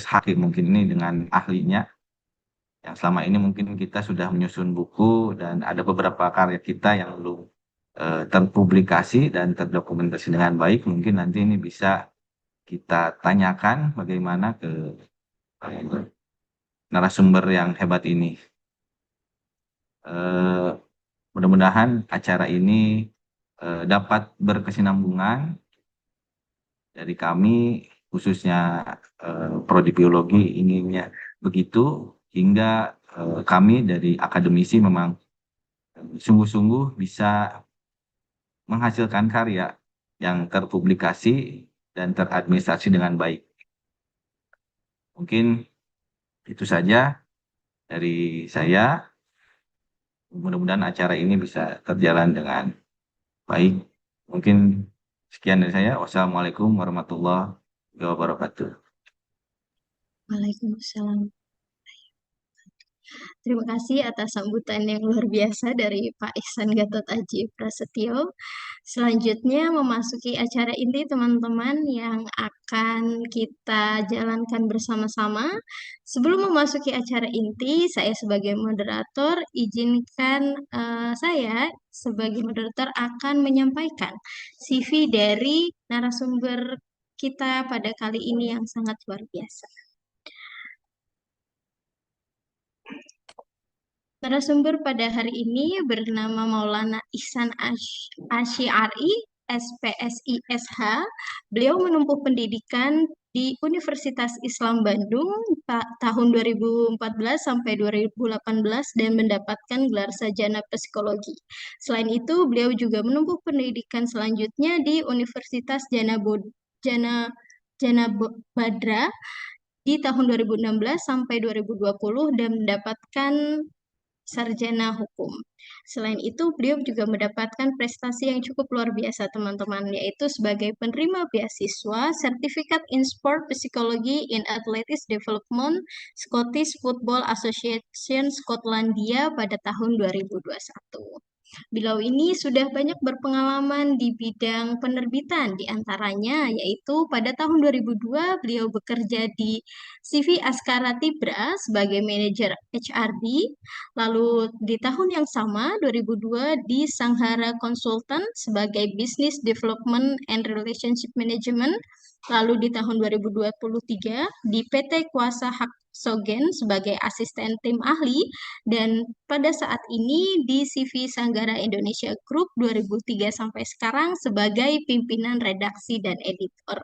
Hakim mungkin ini dengan ahlinya, yang selama ini mungkin kita sudah menyusun buku dan ada beberapa karya kita yang belum terpublikasi dan terdokumentasi dengan baik. Mungkin nanti ini bisa kita tanyakan bagaimana ke narasumber yang hebat ini. Eh, Mudah-mudahan acara ini dapat berkesinambungan dari kami, khususnya Prodi Biologi inginnya begitu, hingga kami dari akademisi memang sungguh-sungguh bisa menghasilkan karya yang terpublikasi dan teradministrasi dengan baik. Mungkin itu saja dari saya. Mudah-mudahan acara ini bisa terjalan dengan baik. Mungkin sekian dari saya. Wassalamualaikum warahmatullahi wabarakatuh. Waalaikumsalam. Terima kasih atas sambutan yang luar biasa dari Pak Ihsan Gatot Aji Prasetyo. Selanjutnya memasuki acara inti teman-teman yang akan kita jalankan bersama-sama. Sebelum memasuki acara inti, saya sebagai moderator izinkan saya sebagai moderator akan menyampaikan CV dari narasumber kita pada kali ini yang sangat luar biasa. Narasumber pada hari ini bernama Maulana Ihsan Asy'ari, SPSI SH. Beliau menempuh pendidikan di Universitas Islam Bandung tahun 2014 sampai 2018 dan mendapatkan gelar sarjana psikologi. Selain itu, beliau juga menempuh pendidikan selanjutnya di Universitas Jana Jana Badra di tahun 2016 sampai 2020 dan mendapatkan sarjana hukum. Selain itu, beliau juga mendapatkan prestasi yang cukup luar biasa, teman-teman, yaitu sebagai penerima beasiswa Certificate in Sport Psychology in Athletics Development Scottish Football Association Skotlandia pada tahun 2021. Beliau ini sudah banyak berpengalaman di bidang penerbitan, di antaranya yaitu pada tahun 2002 beliau bekerja di CV Askara Tibra sebagai manajer HRD, lalu di tahun yang sama 2002 di Sanghara Consultant sebagai Business Development and Relationship Management, lalu di tahun 2023 di PT Kuasa Hak Sogen sebagai asisten tim ahli, dan pada saat ini di CV Sanggara Indonesia Group 2003 sampai sekarang sebagai pimpinan redaksi dan editor.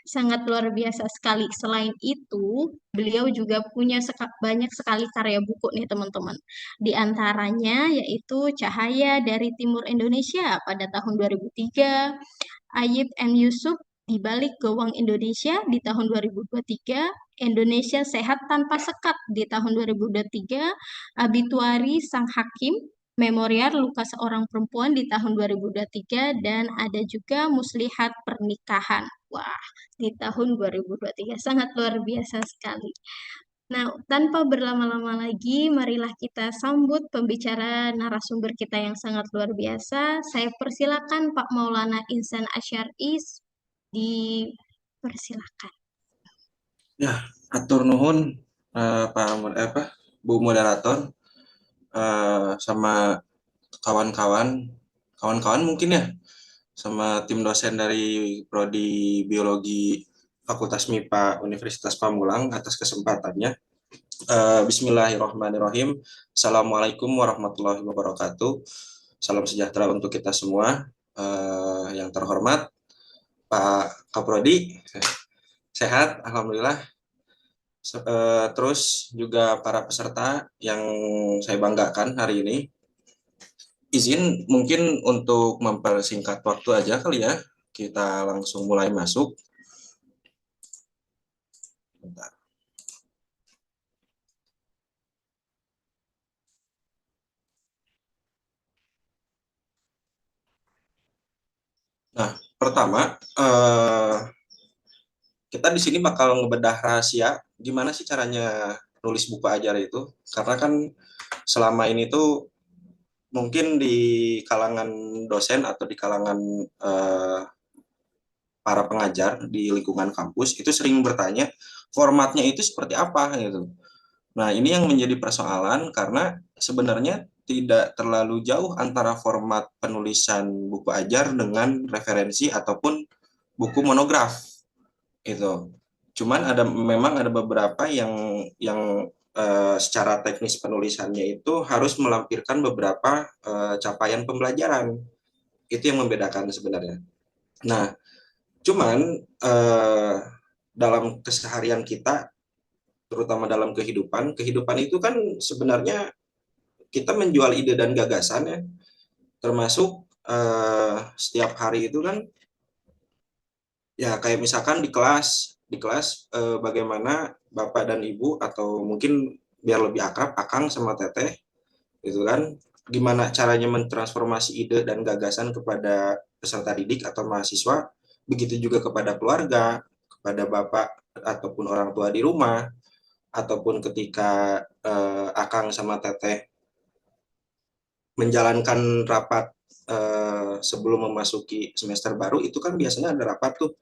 Sangat luar biasa sekali. Selain itu, beliau juga punya banyak sekali karya buku nih teman-teman. Di antaranya yaitu Cahaya dari Timur Indonesia pada tahun 2003, Ayib M. Yusuf di balik gawang Indonesia di tahun 2023, Indonesia Sehat Tanpa Sekat di tahun 2023, Abituari Sang Hakim, Memorial Luka Seorang Perempuan di tahun 2023, dan ada juga Muslihat Pernikahan. Wah, di tahun 2023. Sangat luar biasa sekali. Nah, tanpa berlama-lama lagi, marilah kita sambut pembicara narasumber kita yang sangat luar biasa. Saya persilakan Pak Maulana Ihsan Asy'ari, dipersilakan. Ya, atur nuhun Bu Moderator, sama kawan-kawan mungkin ya, sama tim dosen dari Prodi Biologi Fakultas MIPA Universitas Pamulang atas kesempatannya. Bismillahirrahmanirrahim. Assalamualaikum warahmatullahi wabarakatuh. Salam sejahtera untuk kita semua. Yang terhormat Pak Kaprodi, sehat, alhamdulillah. Terus juga para peserta yang saya banggakan hari ini. Izin mungkin untuk mempersingkat waktu aja kali ya. Kita langsung mulai masuk. Bentar. Nah, pertama, kita di sini bakal ngebedah rahasia gimana sih caranya nulis buku ajar itu. Karena kan selama ini tuh mungkin di kalangan dosen atau di kalangan para pengajar di lingkungan kampus itu sering bertanya formatnya itu seperti apa gitu. Nah, ini yang menjadi persoalan karena sebenarnya tidak terlalu jauh antara format penulisan buku ajar dengan referensi ataupun buku monograf itu. Cuman memang ada beberapa yang secara teknis penulisannya itu harus melampirkan beberapa capaian pembelajaran. Itu yang membedakan sebenarnya. Nah, cuman dalam keseharian kita, terutama dalam kehidupan itu kan sebenarnya kita menjual ide dan gagasan ya, termasuk setiap hari itu kan ya kayak misalkan di kelas bagaimana bapak dan ibu atau mungkin biar lebih akrab akang sama teteh gitu kan, gimana caranya mentransformasi ide dan gagasan kepada peserta didik atau mahasiswa, begitu juga kepada keluarga, kepada bapak ataupun orang tua di rumah, ataupun ketika akang sama teteh menjalankan rapat sebelum memasuki semester baru, itu kan biasanya ada rapat tuh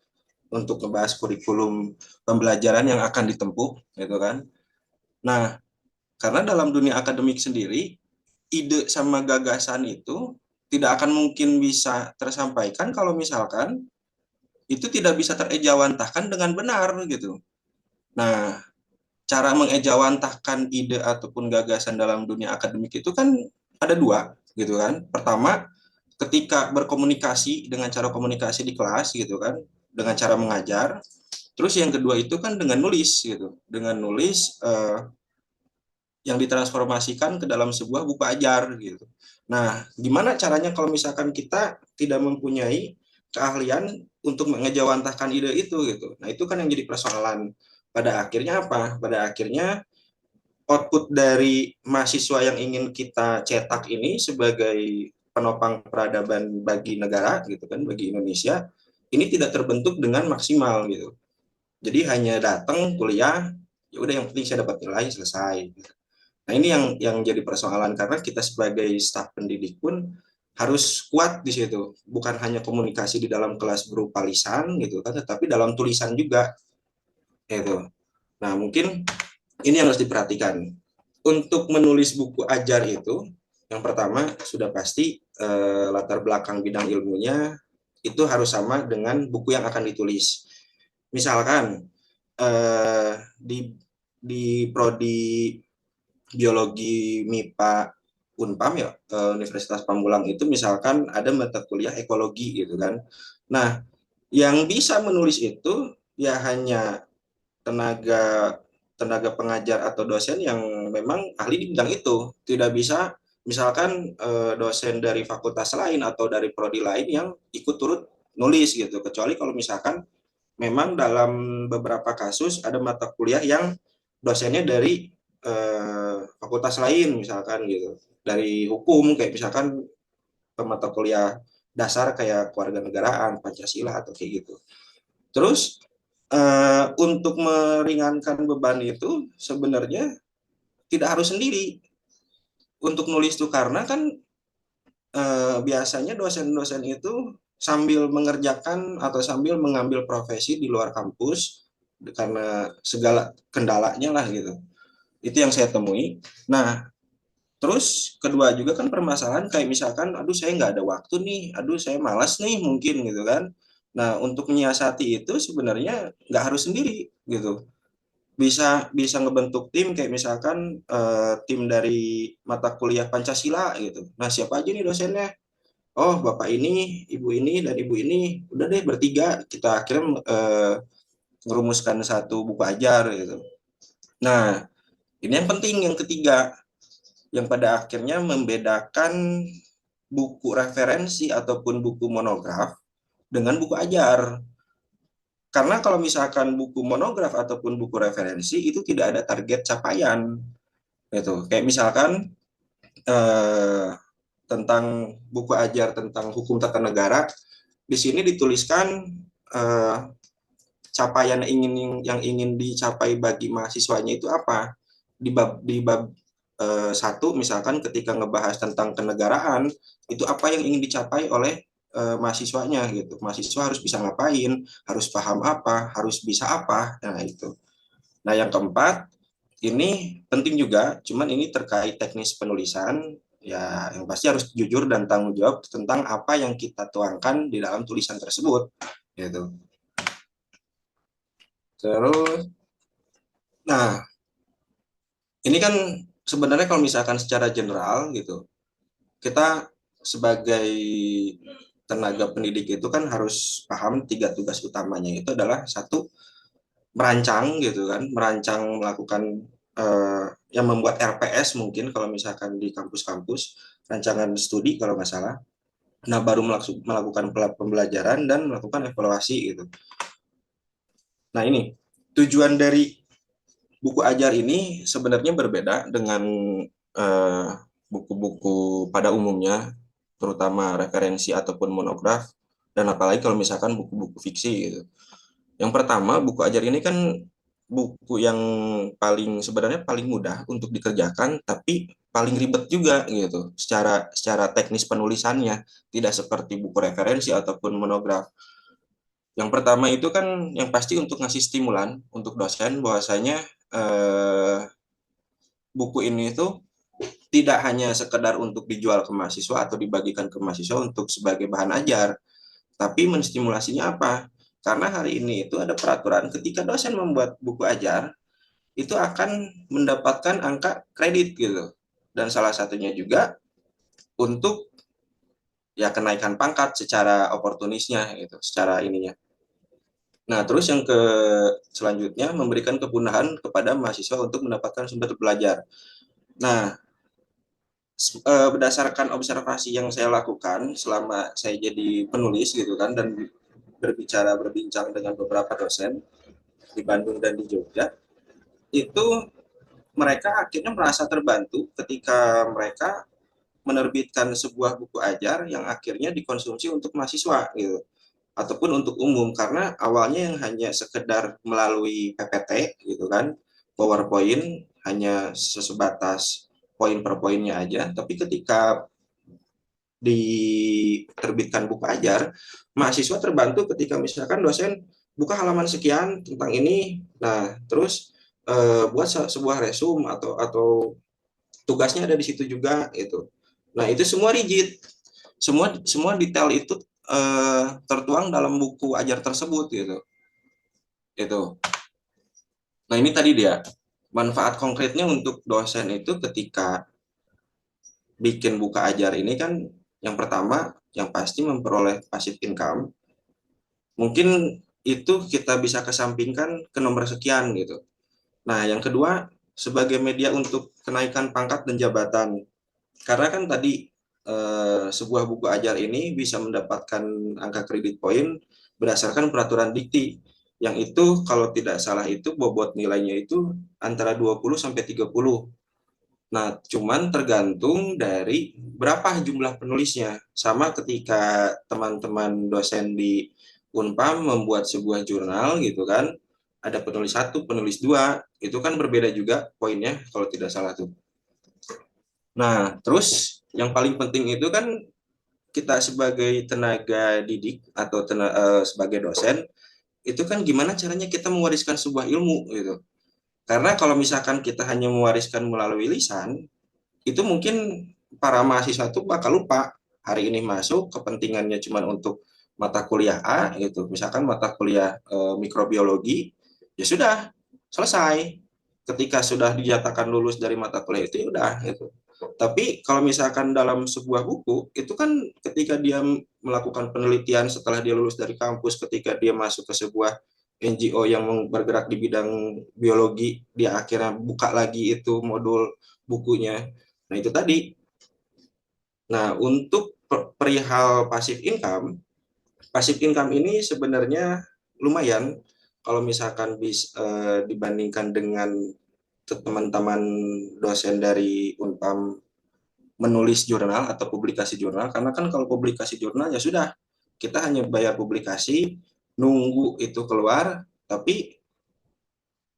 untuk membahas kurikulum pembelajaran yang akan ditempuh gitu kan. Nah, karena dalam dunia akademik sendiri ide sama gagasan itu tidak akan mungkin bisa tersampaikan kalau misalkan itu tidak bisa terejawantahkan dengan benar gitu. Nah, cara mengejawantahkan ide ataupun gagasan dalam dunia akademik itu kan ada dua gitu kan. Pertama, ketika berkomunikasi dengan cara komunikasi di kelas gitu kan, dengan cara mengajar. Terus yang kedua itu kan dengan nulis gitu, dengan nulis yang ditransformasikan ke dalam sebuah buku ajar gitu. Nah, gimana caranya kalau misalkan kita tidak mempunyai keahlian untuk mengejawantahkan ide itu gitu. Nah, itu kan yang jadi persoalan. Pada akhirnya apa? Pada akhirnya output dari mahasiswa yang ingin kita cetak ini sebagai penopang peradaban bagi negara gitu kan, bagi Indonesia, ini tidak terbentuk dengan maksimal gitu. Jadi hanya datang kuliah, ya udah yang penting saya dapat nilai selesai. Nah, ini yang jadi persoalan karena kita sebagai staf pendidik pun harus kuat di situ. Bukan hanya komunikasi di dalam kelas berupa lisan gitu kan, tetapi dalam tulisan juga. Gitu. Nah, mungkin ini yang harus diperhatikan. Untuk menulis buku ajar itu, yang pertama sudah pasti latar belakang bidang ilmunya itu harus sama dengan buku yang akan ditulis. Misalkan di prodi biologi MIPA Unpam ya, Universitas Pamulang itu misalkan ada mata kuliah ekologi gitu kan. Nah, yang bisa menulis itu ya hanya tenaga tenaga pengajar atau dosen yang memang ahli di bidang itu. Tidak bisa misalkan dosen dari fakultas lain atau dari prodi lain yang ikut turut nulis gitu. Kecuali kalau misalkan memang dalam beberapa kasus ada mata kuliah yang dosennya dari fakultas lain misalkan gitu. Dari hukum kayak misalkan mata kuliah dasar kayak kewarganegaraan, Pancasila atau kayak gitu. Terus untuk meringankan beban itu sebenarnya tidak harus sendiri untuk nulis tuh karena kan biasanya dosen-dosen itu sambil mengerjakan atau sambil mengambil profesi di luar kampus karena segala kendalanya lah gitu. Itu yang saya temui. Nah, terus kedua juga kan permasalahan kayak misalkan, aduh saya nggak ada waktu nih, aduh saya malas nih mungkin gitu kan. Nah, untuk menyiasati itu sebenarnya nggak harus sendiri gitu. Bisa bisa ngebentuk tim kayak misalkan tim dari mata kuliah Pancasila gitu. Nah, siapa aja nih dosennya? Oh, bapak ini, ini, dan ibu ini. Udah deh bertiga kita akhirnya merumuskan satu buku ajar gitu. Nah, ini yang penting yang ketiga yang pada akhirnya membedakan buku referensi ataupun buku monograf dengan buku ajar. Karena kalau misalkan buku monograf ataupun buku referensi itu tidak ada target capaian. Gitu. Kayak misalkan eh, tentang buku ajar tentang hukum tata negara, di sini dituliskan eh, capaian yang ingin dicapai bagi mahasiswanya itu apa. Di bab 1 misalkan ketika ngebahas tentang kenegaraan, itu apa yang ingin dicapai oleh mahasiswanya gitu. Mahasiswa harus bisa ngapain, harus paham apa, harus bisa apa. Nah, itu. Nah, yang keempat, ini penting juga, cuman ini terkait teknis penulisan, ya yang pasti harus jujur dan tanggung jawab tentang apa yang kita tuangkan di dalam tulisan tersebut, gitu. Terus, nah ini kan sebenarnya kalau misalkan secara general gitu, kita sebagai tenaga pendidik itu kan harus paham 3 tugas utamanya itu adalah satu, merancang gitu kan, merancang melakukan yang membuat RPS mungkin kalau misalkan di kampus-kampus, rancangan studi kalau nggak salah. Nah, baru melakukan pembelajaran dan melakukan evaluasi gitu. Nah, ini tujuan dari buku ajar ini sebenarnya berbeda dengan eh, buku-buku pada umumnya, terutama referensi ataupun monograf, dan apalagi kalau misalkan buku-buku fiksi gitu. Yang pertama, buku ajar ini kan buku yang sebenarnya paling mudah untuk dikerjakan, tapi paling ribet juga gitu, secara teknis penulisannya, tidak seperti buku referensi ataupun monograf. Yang pertama itu kan yang pasti untuk ngasih stimulan untuk dosen bahwasanya buku ini tuh tidak hanya sekedar untuk dijual ke mahasiswa atau dibagikan ke mahasiswa untuk sebagai bahan ajar, tapi menstimulasinya apa? Karena hari ini itu ada peraturan ketika dosen membuat buku ajar, itu akan mendapatkan angka kredit gitu. Dan salah satunya juga untuk ya kenaikan pangkat secara oportunisnya gitu, secara ininya. Nah, terus yang selanjutnya memberikan kemudahan kepada mahasiswa untuk mendapatkan sumber belajar. Nah, berdasarkan observasi yang saya lakukan selama saya jadi penulis gitu kan, dan berbincang dengan beberapa dosen di Bandung dan di Jogja, itu mereka akhirnya merasa terbantu ketika mereka menerbitkan sebuah buku ajar yang akhirnya dikonsumsi untuk mahasiswa gitu, ataupun untuk umum, karena awalnya yang hanya sekedar melalui PPT gitu kan, PowerPoint, hanya sebatas poin per poinnya aja, tapi ketika diterbitkan buku ajar, mahasiswa terbantu ketika misalkan dosen buka halaman sekian tentang ini, nah terus buat sebuah resume atau tugasnya ada di situ juga itu. Nah, itu semua rigid, semua detail itu tertuang dalam buku ajar tersebut gitu. Itu. Nah, ini tadi dia manfaat konkretnya untuk dosen itu ketika bikin buku ajar ini kan, yang pertama yang pasti memperoleh passive income. Mungkin itu kita bisa kesampingkan ke nomor sekian gitu. Nah, yang kedua sebagai media untuk kenaikan pangkat dan jabatan. Karena kan tadi sebuah buku ajar ini bisa mendapatkan angka kredit poin berdasarkan peraturan dikti, yang itu kalau tidak salah itu bobot nilainya itu antara 20 sampai 30. Nah, cuman tergantung dari berapa jumlah penulisnya. Sama ketika teman-teman dosen di Unpam membuat sebuah jurnal gitu kan, ada penulis 1, penulis 2, itu kan berbeda juga poinnya kalau tidak salah tuh. Nah, terus yang paling penting itu kan kita sebagai tenaga didik atau sebagai dosen, itu kan gimana caranya kita mewariskan sebuah ilmu gitu. Karena kalau misalkan kita hanya mewariskan melalui lisan, itu mungkin para mahasiswa itu bakal lupa. Hari ini masuk, kepentingannya cuma untuk mata kuliah A gitu. Misalkan mata kuliah mikrobiologi, ya sudah, selesai. Ketika sudah dinyatakan lulus dari mata kuliah itu, ya udah gitu. Tapi kalau misalkan dalam sebuah buku, itu kan ketika dia melakukan penelitian setelah dia lulus dari kampus, ketika dia masuk ke sebuah NGO yang bergerak di bidang biologi, dia akhirnya buka lagi itu modul bukunya. Nah, itu tadi. Nah, untuk perihal passive income ini sebenarnya lumayan kalau misalkan dibandingkan dengan teman-teman dosen dari Unpam menulis jurnal atau publikasi jurnal, karena kan kalau publikasi jurnal ya sudah, kita hanya bayar publikasi, nunggu itu keluar, tapi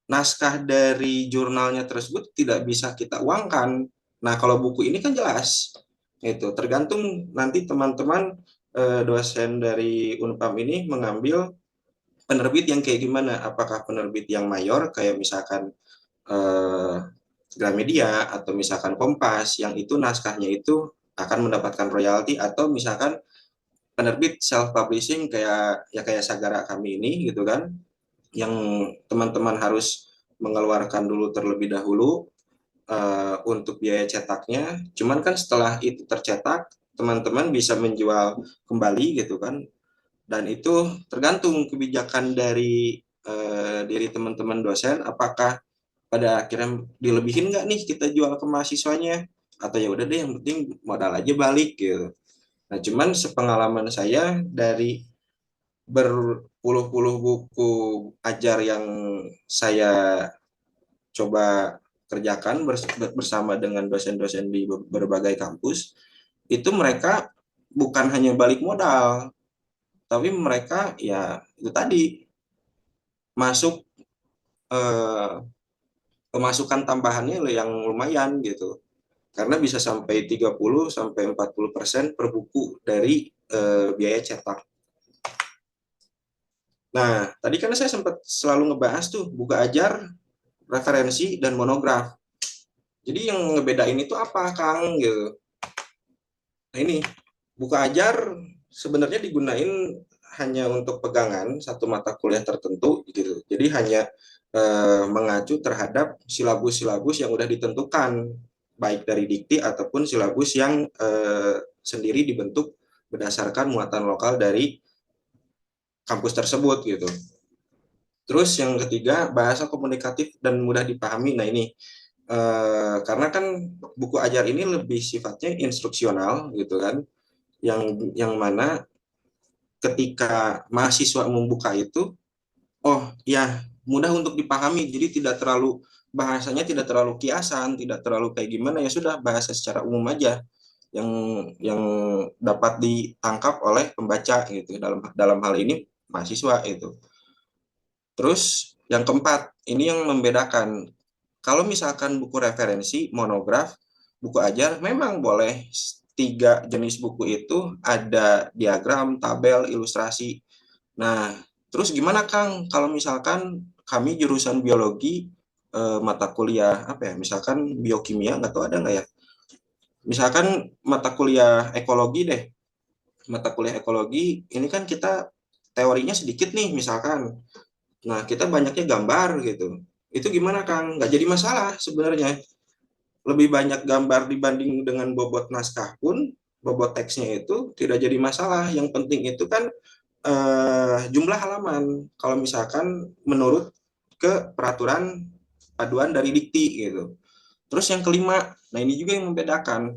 naskah dari jurnalnya tersebut tidak bisa kita uangkan. Nah, kalau buku ini kan jelas, itu tergantung nanti teman-teman dosen dari Unpam ini mengambil penerbit yang kayak gimana? Apakah penerbit yang mayor kayak misalkan eh, Gramedia atau misalkan Kompas yang itu naskahnya itu akan mendapatkan royalti, atau misalkan penerbit self publishing kayak ya kayak Sagara kami ini gitu kan, yang teman-teman harus mengeluarkan dulu terlebih dahulu untuk biaya cetaknya. Cuman kan setelah itu tercetak, teman-teman bisa menjual kembali gitu kan. Dan itu tergantung kebijakan dari diri teman-teman dosen, apakah pada akhirnya dilebihin nggak nih kita jual ke mahasiswanya, atau ya udah deh yang penting modal aja balik gitu. Nah, cuman sepengalaman saya dari berpuluh-puluh buku ajar yang saya coba kerjakan bersama dengan dosen-dosen di berbagai kampus, itu mereka bukan hanya balik modal, tapi mereka ya itu tadi masuk eh, pemasukan tambahannya yang lumayan gitu. Karena bisa sampai 30 sampai 40% per buku dari biaya cetak. Nah, tadi kan saya sempat selalu ngebahas tuh buku ajar, referensi, dan monograf. Jadi yang ngebedain itu apa, Kang? Gitu. Nah ini, buku ajar sebenarnya digunain hanya untuk pegangan satu mata kuliah tertentu gitu. Jadi hanya mengacu terhadap silabus-silabus yang udah ditentukan, baik dari dikti ataupun silabus yang sendiri dibentuk berdasarkan muatan lokal dari kampus tersebut gitu. Terus yang ketiga, bahasa komunikatif dan mudah dipahami. Nah ini karena kan buku ajar ini lebih sifatnya instruksional gitu kan, yang mana ketika mahasiswa membuka itu, oh ya mudah untuk dipahami, jadi tidak terlalu bahasanya tidak terlalu kiasan, tidak terlalu kayak gimana, ya sudah bahasa secara umum aja yang yang dapat ditangkap oleh pembaca gitu, dalam hal ini mahasiswa itu. Terus yang keempat, ini yang membedakan. Kalau misalkan buku referensi, monograf, buku ajar, memang boleh tiga jenis buku itu ada diagram, tabel, ilustrasi. Nah, terus gimana Kang kalau misalkan kami jurusan biologi, mata kuliah apa ya, misalkan biokimia, nggak tahu ada nggak ya? Misalkan mata kuliah ekologi deh, mata kuliah ekologi ini kan kita teorinya sedikit nih misalkan. Nah, kita banyaknya gambar gitu. Itu gimana Kang? Nggak jadi masalah sebenarnya. Lebih banyak gambar dibanding dengan bobot naskah pun, bobot teksnya itu tidak jadi masalah. Yang penting itu kan jumlah halaman. Kalau misalkan menurut ke peraturan paduan dari dikti gitu. Terus yang kelima, nah ini juga yang membedakan.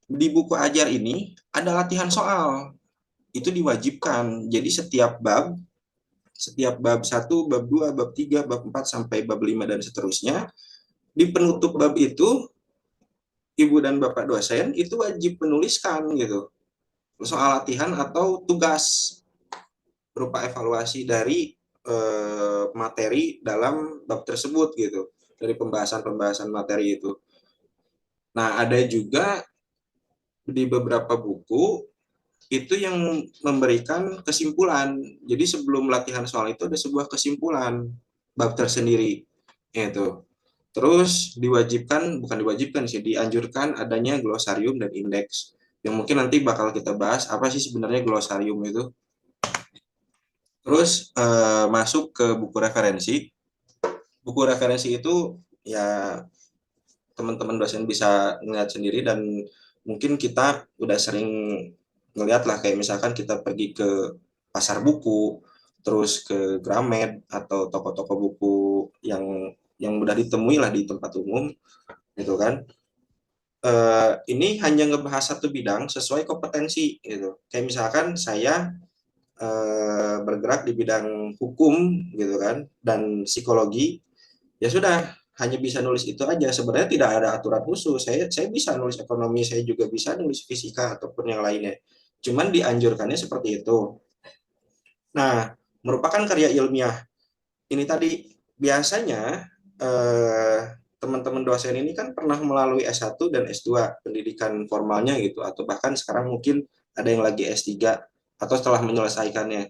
Di buku ajar ini ada latihan soal. Itu diwajibkan. Jadi setiap bab 1, bab 2, bab 3, bab 4 sampai bab 5 dan seterusnya, di penutup bab itu Ibu dan Bapak dosen itu wajib menuliskan gitu soal latihan atau tugas berupa evaluasi dari materi dalam bab tersebut gitu, dari pembahasan-pembahasan materi itu. Nah, ada juga di beberapa buku itu yang memberikan kesimpulan. Jadi sebelum latihan soal itu ada sebuah kesimpulan bab tersendiri. Itu. Terus diwajibkan, bukan diwajibkan sih, dianjurkan adanya glosarium dan indeks. Yang mungkin nanti bakal kita bahas apa sih sebenarnya glosarium itu. Terus masuk ke buku referensi. Buku referensi itu ya teman-teman dosen bisa melihat sendiri, dan mungkin kita udah sering ngeliat lah, kayak misalkan kita pergi ke pasar buku, terus ke Gramet atau toko-toko buku yang mudah ditemui lah di tempat umum gitu kan. Ini hanya ngebahas satu bidang sesuai kompetensi gitu. Kayak misalkan saya bergerak di bidang hukum gitu kan dan psikologi, ya sudah hanya bisa nulis itu aja. Sebenarnya tidak ada aturan khusus. Saya bisa nulis ekonomi, saya juga bisa nulis fisika ataupun yang lainnya. Cuman dianjurkannya seperti itu. Nah, merupakan karya ilmiah. Ini tadi biasanya teman-teman dosen ini kan pernah melalui S1 dan S2 pendidikan formalnya gitu, atau bahkan sekarang mungkin ada yang lagi S3 atau setelah menyelesaikannya.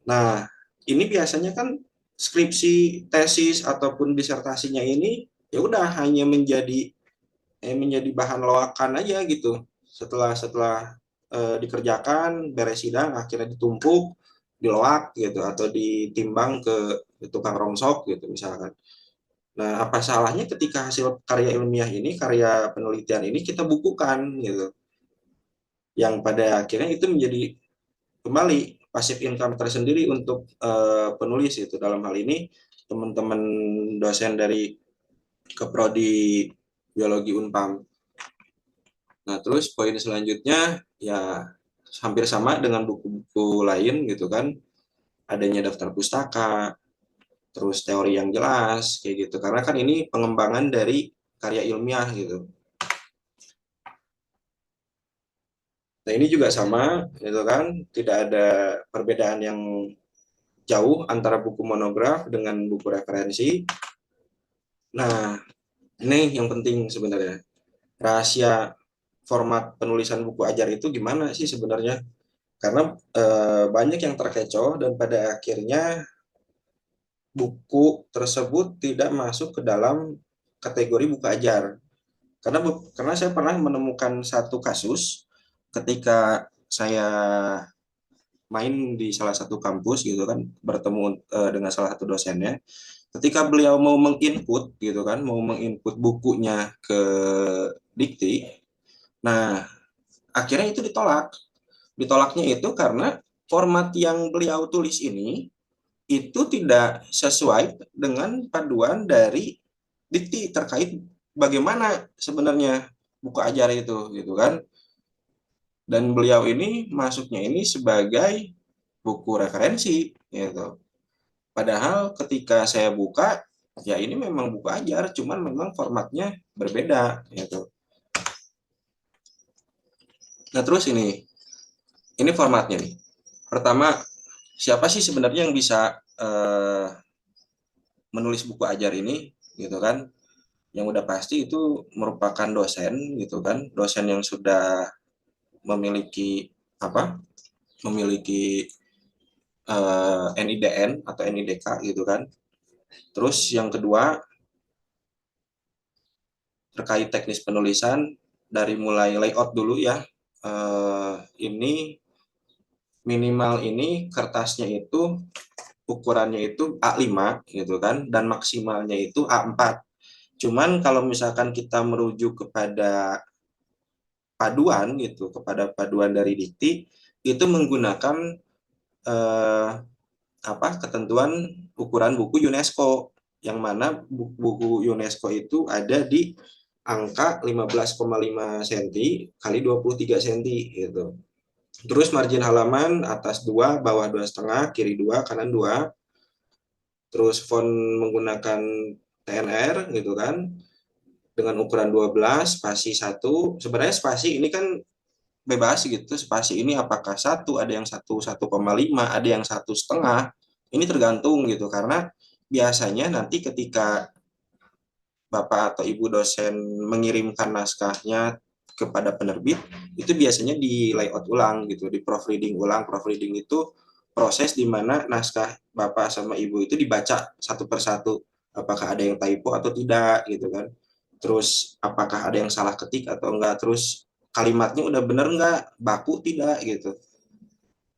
Nah, ini biasanya kan skripsi, tesis ataupun disertasinya ini ya udah hanya menjadi bahan loakan aja gitu. Setelah dikerjakan, beres sidang, akhirnya ditumpuk, diloak gitu atau ditimbang ke tukang rongsok gitu misalkan. Nah, apa salahnya ketika hasil karya ilmiah ini, karya penelitian ini kita bukukan gitu. Yang pada akhirnya itu menjadi kembali passive income tersendiri untuk penulis itu. Dalam hal ini teman-teman dosen dari Keprodi Biologi Unpam. Nah, terus poin selanjutnya ya hampir sama dengan buku-buku lain gitu kan. Adanya daftar pustaka, terus teori yang jelas kayak gitu. Karena kan ini pengembangan dari karya ilmiah gitu. Nah, ini juga sama gitu kan. Tidak ada perbedaan yang jauh antara buku monograf dengan buku referensi. Nah, ini yang penting sebenarnya. Rahasia format penulisan buku ajar itu gimana sih sebenarnya? Karena banyak yang terkecoh dan pada akhirnya buku tersebut tidak masuk ke dalam kategori buku ajar. Karena saya pernah menemukan satu kasus ketika saya main di salah satu kampus gitu kan, bertemu dengan salah satu dosennya. Ketika beliau mau menginput gitu kan, mau menginput bukunya ke dikti, nah akhirnya itu ditolak. Ditolaknya itu karena format yang beliau tulis ini itu tidak sesuai dengan panduan dari dikti terkait bagaimana sebenarnya buku ajar itu gitu kan. Dan beliau ini masuknya ini sebagai buku referensi gitu. Padahal ketika saya buka ya ini memang buku ajar, cuman memang formatnya berbeda gitu. Nah, terus ini formatnya nih. Pertama, siapa sih sebenarnya yang bisa menulis buku ajar ini gitu kan? Yang udah pasti itu merupakan dosen gitu kan, dosen yang sudah memiliki apa? Memiliki NIDN atau NIDK gitu kan. Terus yang kedua terkait teknis penulisan dari mulai layout dulu ya. Ini minimal ini kertasnya itu ukurannya itu A5 gitu kan dan maksimalnya itu A4. Cuman kalau misalkan kita merujuk kepada paduan gitu, kepada paduan dari dikti itu menggunakan eh, ketentuan ukuran buku UNESCO yang mana buku UNESCO itu ada di angka 15,5 cm kali 23 cm gitu. Terus margin halaman atas 2, bawah 2,5, kiri 2, kanan 2. Terus font menggunakan TNR gitu kan dengan ukuran 12, spasi 1. Sebenarnya spasi ini kan bebas gitu. Spasi ini apakah 1, ada yang 1,5, ada yang 1,5. Ini tergantung gitu karena biasanya nanti ketika Bapak atau Ibu dosen mengirimkan naskahnya kepada penerbit, itu biasanya di layout ulang gitu, di proofreading ulang. Proofreading itu proses di mana naskah Bapak sama Ibu itu dibaca satu persatu, apakah ada yang typo atau tidak gitu kan. Terus apakah ada yang salah ketik atau enggak, terus kalimatnya udah bener enggak, baku tidak gitu.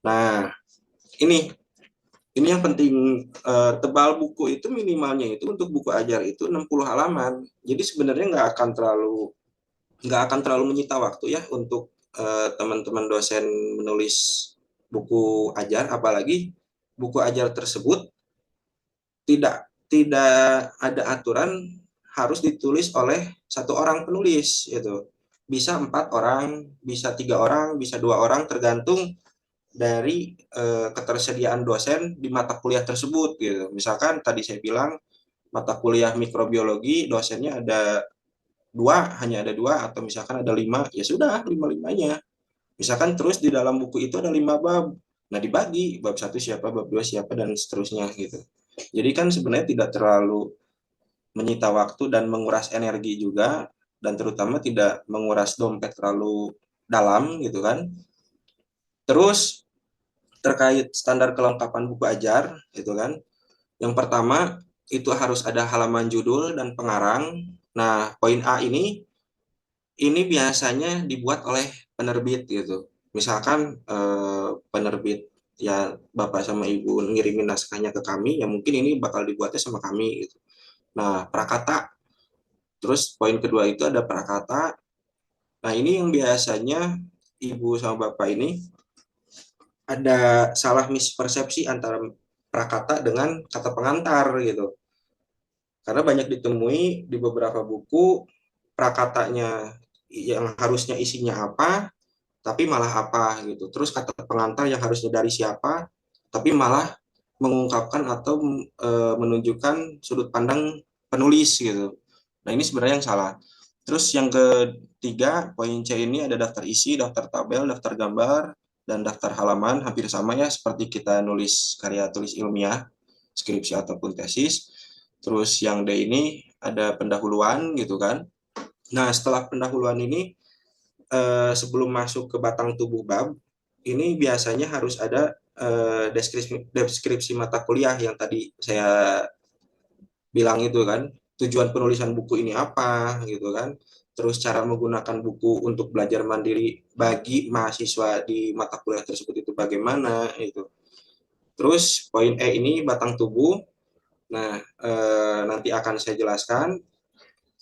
Nah, ini yang penting, tebal buku itu minimalnya itu untuk buku ajar itu 60 halaman. Jadi sebenarnya nggak akan terlalu menyita waktu ya untuk teman-teman dosen menulis buku ajar, apalagi buku ajar tersebut tidak tidak ada aturan harus ditulis oleh satu orang penulis gitu. Bisa 4 orang, bisa 3 orang, bisa 2 orang, tergantung dari ketersediaan dosen di mata kuliah tersebut gitu. Misalkan tadi saya bilang mata kuliah mikrobiologi dosennya ada 2, hanya ada 2, atau misalkan ada 5, ya sudah 5-5-nya. Misalkan terus di dalam buku itu ada 5 bab. Nah, dibagi bab 1 siapa, bab 2 siapa, dan seterusnya gitu. Jadi kan sebenarnya tidak terlalu menyita waktu dan menguras energi juga, dan terutama tidak menguras dompet terlalu dalam gitu kan. Terus terkait standar kelengkapan buku ajar, gitu kan. Yang pertama itu harus ada halaman judul dan pengarang. Nah, poin A ini biasanya dibuat oleh penerbit gitu. Misalkan penerbit ya Bapak sama Ibu ngirimin naskahnya ke kami, ya mungkin ini bakal dibuatnya sama kami gitu. Nah, prakata. Terus poin kedua itu ada prakata. Nah, ini yang biasanya Ibu sama Bapak ini ada salah mispersepsi antara prakata dengan kata pengantar gitu. Karena banyak ditemui di beberapa buku prakatanya yang harusnya isinya apa, tapi malah apa gitu. Terus kata pengantar yang harusnya dari siapa, tapi malah mengungkapkan atau menunjukkan sudut pandang penulis gitu. Nah, ini sebenarnya yang salah. Terus yang ketiga, poin C ini ada daftar isi, daftar tabel, daftar gambar, dan daftar halaman. Hampir sama ya seperti kita nulis karya tulis ilmiah, skripsi ataupun tesis. Terus yang D ini ada pendahuluan gitu kan. Nah, setelah pendahuluan ini sebelum masuk ke batang tubuh bab, ini biasanya harus ada deskripsi mata kuliah yang tadi saya bilang itu kan. Tujuan penulisan buku ini apa gitu kan. Terus cara menggunakan buku untuk belajar mandiri bagi mahasiswa di mata kuliah tersebut itu bagaimana itu. Terus poin E ini batang tubuh. Nah, nanti akan saya jelaskan.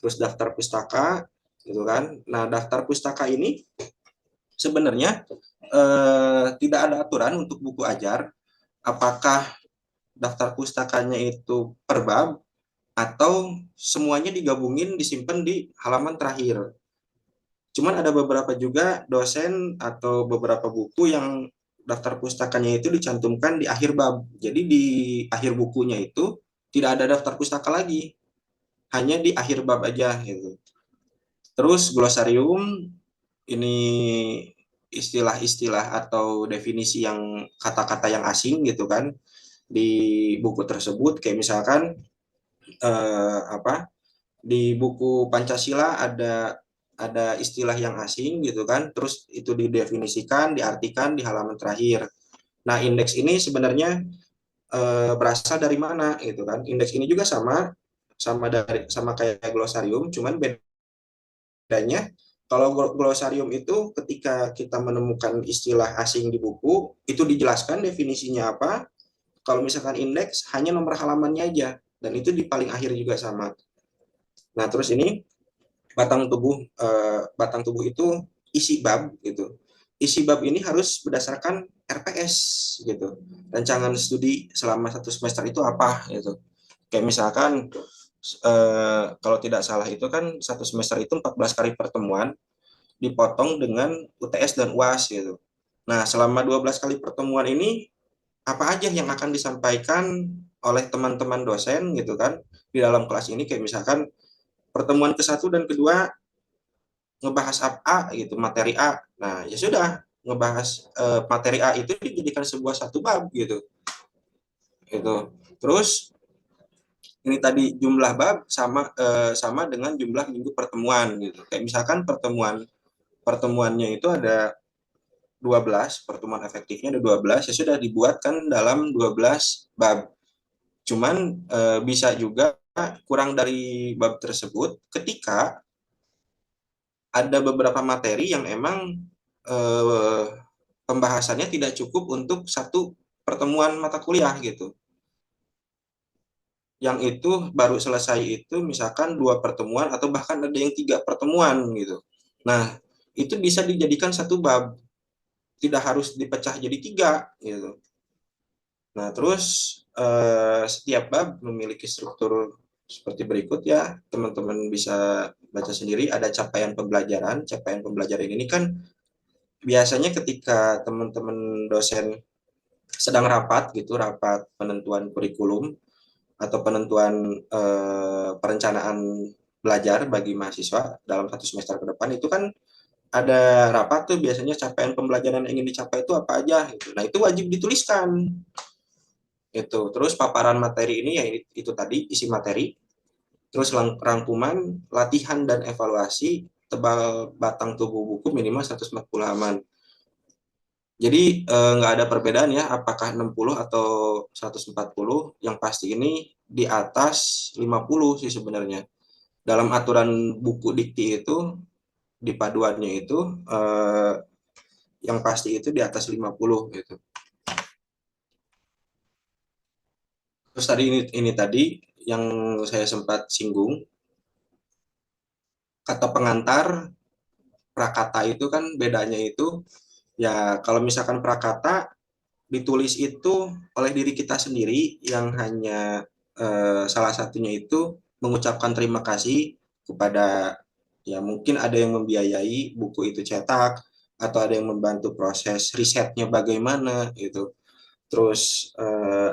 Terus daftar pustaka gitu kan. Nah, daftar pustaka ini sebenarnya tidak ada aturan untuk buku ajar apakah daftar pustakanya itu per bab atau semuanya digabungin disimpan di halaman terakhir. Cuman ada beberapa juga dosen atau beberapa buku yang daftar pustakanya itu dicantumkan di akhir bab. Jadi di akhir bukunya itu tidak ada daftar pustaka lagi, hanya di akhir bab aja gitu. Terus glosarium ini istilah-istilah atau definisi yang kata-kata yang asing gitu kan di buku tersebut, kayak misalkan apa di buku Pancasila ada istilah yang asing gitu kan, terus itu didefinisikan, diartikan di halaman terakhir. Nah, indeks ini sebenarnya berasal dari mana gitu kan. Indeks ini juga sama kayak glosarium, cuman bedanya kalau glosarium itu ketika kita menemukan istilah asing di buku, itu dijelaskan definisinya apa. Kalau misalkan indeks, hanya nomor halamannya aja. Dan itu di paling akhir juga sama. Nah, terus ini batang tubuh itu isi bab gitu. Isi bab ini harus berdasarkan RPS gitu. Rancangan studi selama 1 semester itu apa gitu. Kayak misalkan kalau tidak salah itu kan 1 semester itu 14 kali pertemuan dipotong dengan UTS dan UAS gitu. Nah, selama 12 kali pertemuan ini apa aja yang akan disampaikan oleh teman-teman dosen gitu kan di dalam kelas ini, kayak misalkan pertemuan ke-1 dan kedua ngebahas A gitu, materi A. Nah, ya sudah, ngebahas materi A itu dijadikan sebuah satu bab gitu. Itu. Terus ini tadi jumlah bab sama dengan jumlah minggu pertemuan gitu. Kayak misalkan pertemuannya itu ada 12, pertemuan efektifnya ada 12, ya sudah dibuatkan dalam 12 bab. Cuman bisa juga kurang dari bab tersebut ketika ada beberapa materi yang emang eh, pembahasannya tidak cukup untuk satu pertemuan mata kuliah gitu. Yang itu baru selesai itu misalkan 2 pertemuan atau bahkan ada yang 3 pertemuan gitu. Nah, itu bisa dijadikan satu bab, tidak harus dipecah jadi 3 gitu. Nah, terus setiap bab memiliki struktur seperti berikut ya, teman-teman bisa baca sendiri. Ada capaian pembelajaran. Capaian pembelajaran ini kan biasanya ketika teman-teman dosen sedang rapat gitu, rapat penentuan kurikulum atau penentuan perencanaan belajar bagi mahasiswa dalam 1 semester ke depan, itu kan ada rapat tuh biasanya capaian pembelajaran yang ingin dicapai itu apa aja gitu. Nah, itu wajib dituliskan. Itu. Terus paparan materi ini ya itu tadi isi materi, terus rangkuman, latihan dan evaluasi, tebal batang tubuh buku minimal 140 halaman. Jadi nggak ada perbedaan ya, apakah 60 atau 140, yang pasti ini di atas 50 sih sebenarnya. Dalam aturan buku dikti itu, di paduannya itu, yang pasti itu di atas 50 gitu. Terus tadi ini tadi yang saya sempat singgung, kata pengantar, prakata itu kan bedanya itu, ya kalau misalkan prakata ditulis itu oleh diri kita sendiri yang hanya salah satunya itu mengucapkan terima kasih kepada, ya mungkin ada yang membiayai buku itu cetak, atau ada yang membantu proses risetnya bagaimana gitu. Terus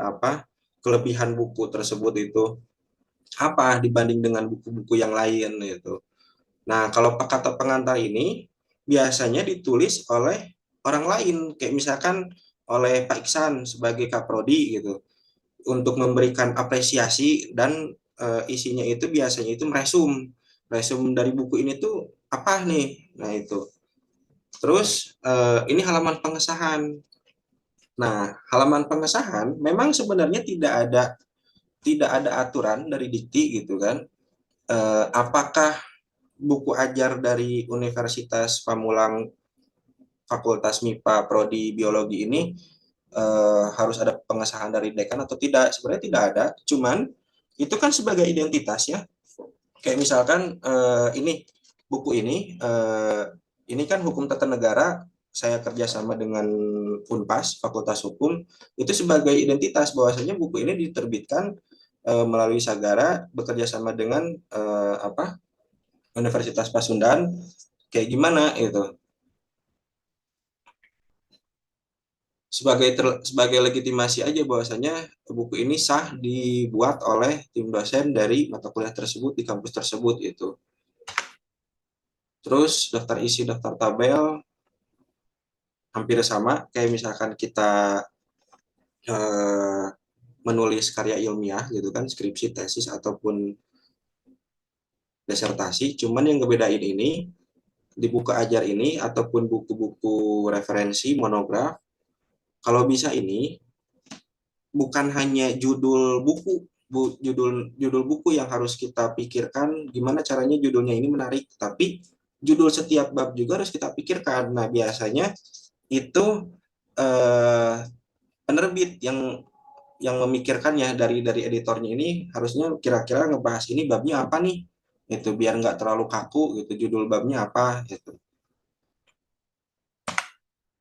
apa kelebihan buku tersebut itu apa dibanding dengan buku-buku yang lain gitu. Nah, kalau kata pengantar ini biasanya ditulis oleh orang lain, kayak misalkan oleh Pak Iksan sebagai Kaprodi gitu, untuk memberikan apresiasi, dan isinya itu biasanya itu resum dari buku ini tuh apa nih. Nah, itu. Terus ini halaman pengesahan. Nah, halaman pengesahan memang sebenarnya tidak ada aturan dari dikti gitu kan. Apakah buku ajar dari Universitas Pamulang Fakultas MIPA Prodi Biologi ini harus ada pengesahan dari dekan atau tidak? Sebenarnya tidak ada, cuman itu kan sebagai identitas ya. Kayak misalkan ini buku ini kan hukum tata negara, saya kerjasama dengan Unpas Fakultas Hukum, itu sebagai identitas bahwasanya buku ini diterbitkan melalui Sagara bekerja sama dengan apa Universitas Pasundan, kayak gimana itu, sebagai legitimasi aja bahwasanya buku ini sah dibuat oleh tim dosen dari mata kuliah tersebut di kampus tersebut itu. Terus daftar isi, daftar tabel hampir sama kayak misalkan kita eh, menulis karya ilmiah gitu kan, skripsi, tesis ataupun disertasi. Cuman yang ngebedain ini di buku ajar ini ataupun buku-buku referensi monograf, kalau bisa ini bukan hanya judul buku, judul judul buku yang harus kita pikirkan gimana caranya judulnya ini menarik, tapi judul setiap bab juga harus kita pikirkan. Nah, biasanya itu eh, penerbit yang memikirkannya, dari editornya ini harusnya kira-kira ngebahas ini babnya apa nih, itu biar nggak terlalu kaku gitu, judul babnya apa gitu.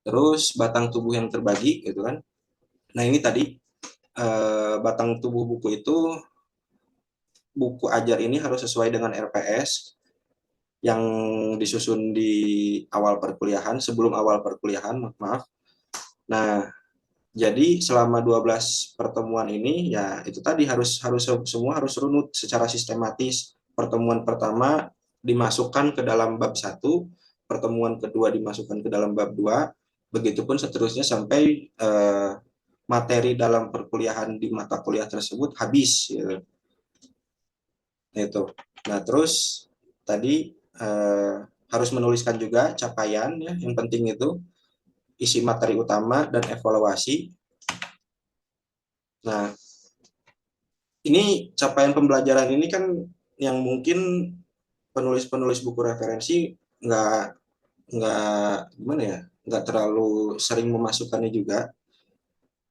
Terus batang tubuh yang terbagi gitu kan. Nah, ini tadi batang tubuh buku itu, buku ajar ini harus sesuai dengan RPS yang disusun di awal perkuliahan, sebelum awal perkuliahan, maaf. Nah, jadi selama 12 pertemuan ini ya itu tadi harus harus semua harus runut secara sistematis. Pertemuan pertama dimasukkan ke dalam bab 1, pertemuan kedua dimasukkan ke dalam bab 2, begitupun seterusnya sampai materi dalam perkuliahan di mata kuliah tersebut habis gitu. Itu. Nah, terus tadi harus menuliskan juga capaian ya, yang penting itu isi materi utama dan evaluasi. Nah, ini capaian pembelajaran ini kan yang mungkin penulis-penulis buku referensi nggak nggak gimana ya, nggak terlalu sering memasukkannya juga,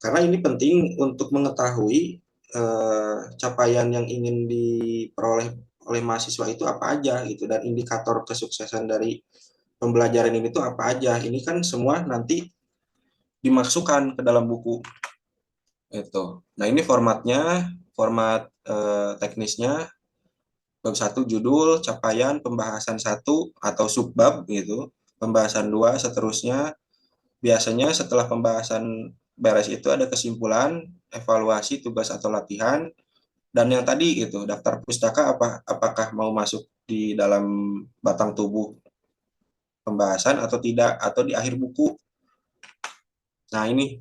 karena ini penting untuk mengetahui capaian yang ingin diperoleh oleh mahasiswa itu apa aja gitu, dan indikator kesuksesan dari pembelajaran ini tuh apa aja. Ini kan semua nanti dimasukkan ke dalam buku itu. Nah, ini formatnya, format teknisnya, bab 1 judul, capaian, pembahasan 1 atau subbab gitu, pembahasan 2 seterusnya. Biasanya setelah pembahasan beres itu ada kesimpulan, evaluasi, tugas atau latihan, dan yang tadi gitu, daftar pustaka apakah mau masuk di dalam batang tubuh pembahasan atau tidak, atau di akhir buku. Nah, ini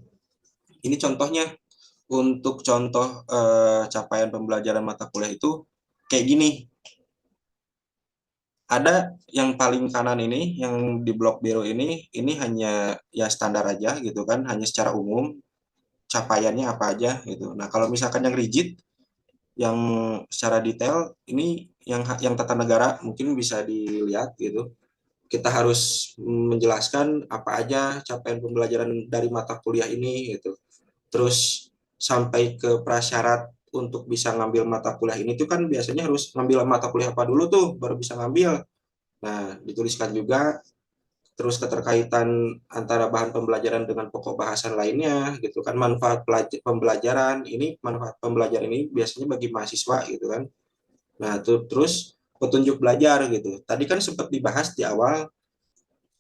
contohnya. Untuk contoh capaian pembelajaran mata kuliah itu kayak gini. ada yang paling kanan ini, yang di blok biru ini hanya ya standar aja gitu kan, hanya secara umum capaiannya apa aja gitu. Nah, kalau misalkan yang rigid, yang secara detail ini yang tata negara mungkin bisa dilihat gitu. Kita harus menjelaskan apa aja capaian pembelajaran dari mata kuliah ini gitu. Terus sampai ke prasyarat untuk bisa ngambil mata kuliah ini tuh kan biasanya harus ngambil mata kuliah apa dulu tuh baru bisa ngambil. Nah, dituliskan juga terus keterkaitan antara bahan pembelajaran dengan pokok bahasan lainnya gitu kan, manfaat pembelajaran ini, manfaat pembelajaran ini biasanya bagi mahasiswa gitu kan. Nah, itu terus petunjuk belajar gitu. Tadi kan sempat dibahas di awal,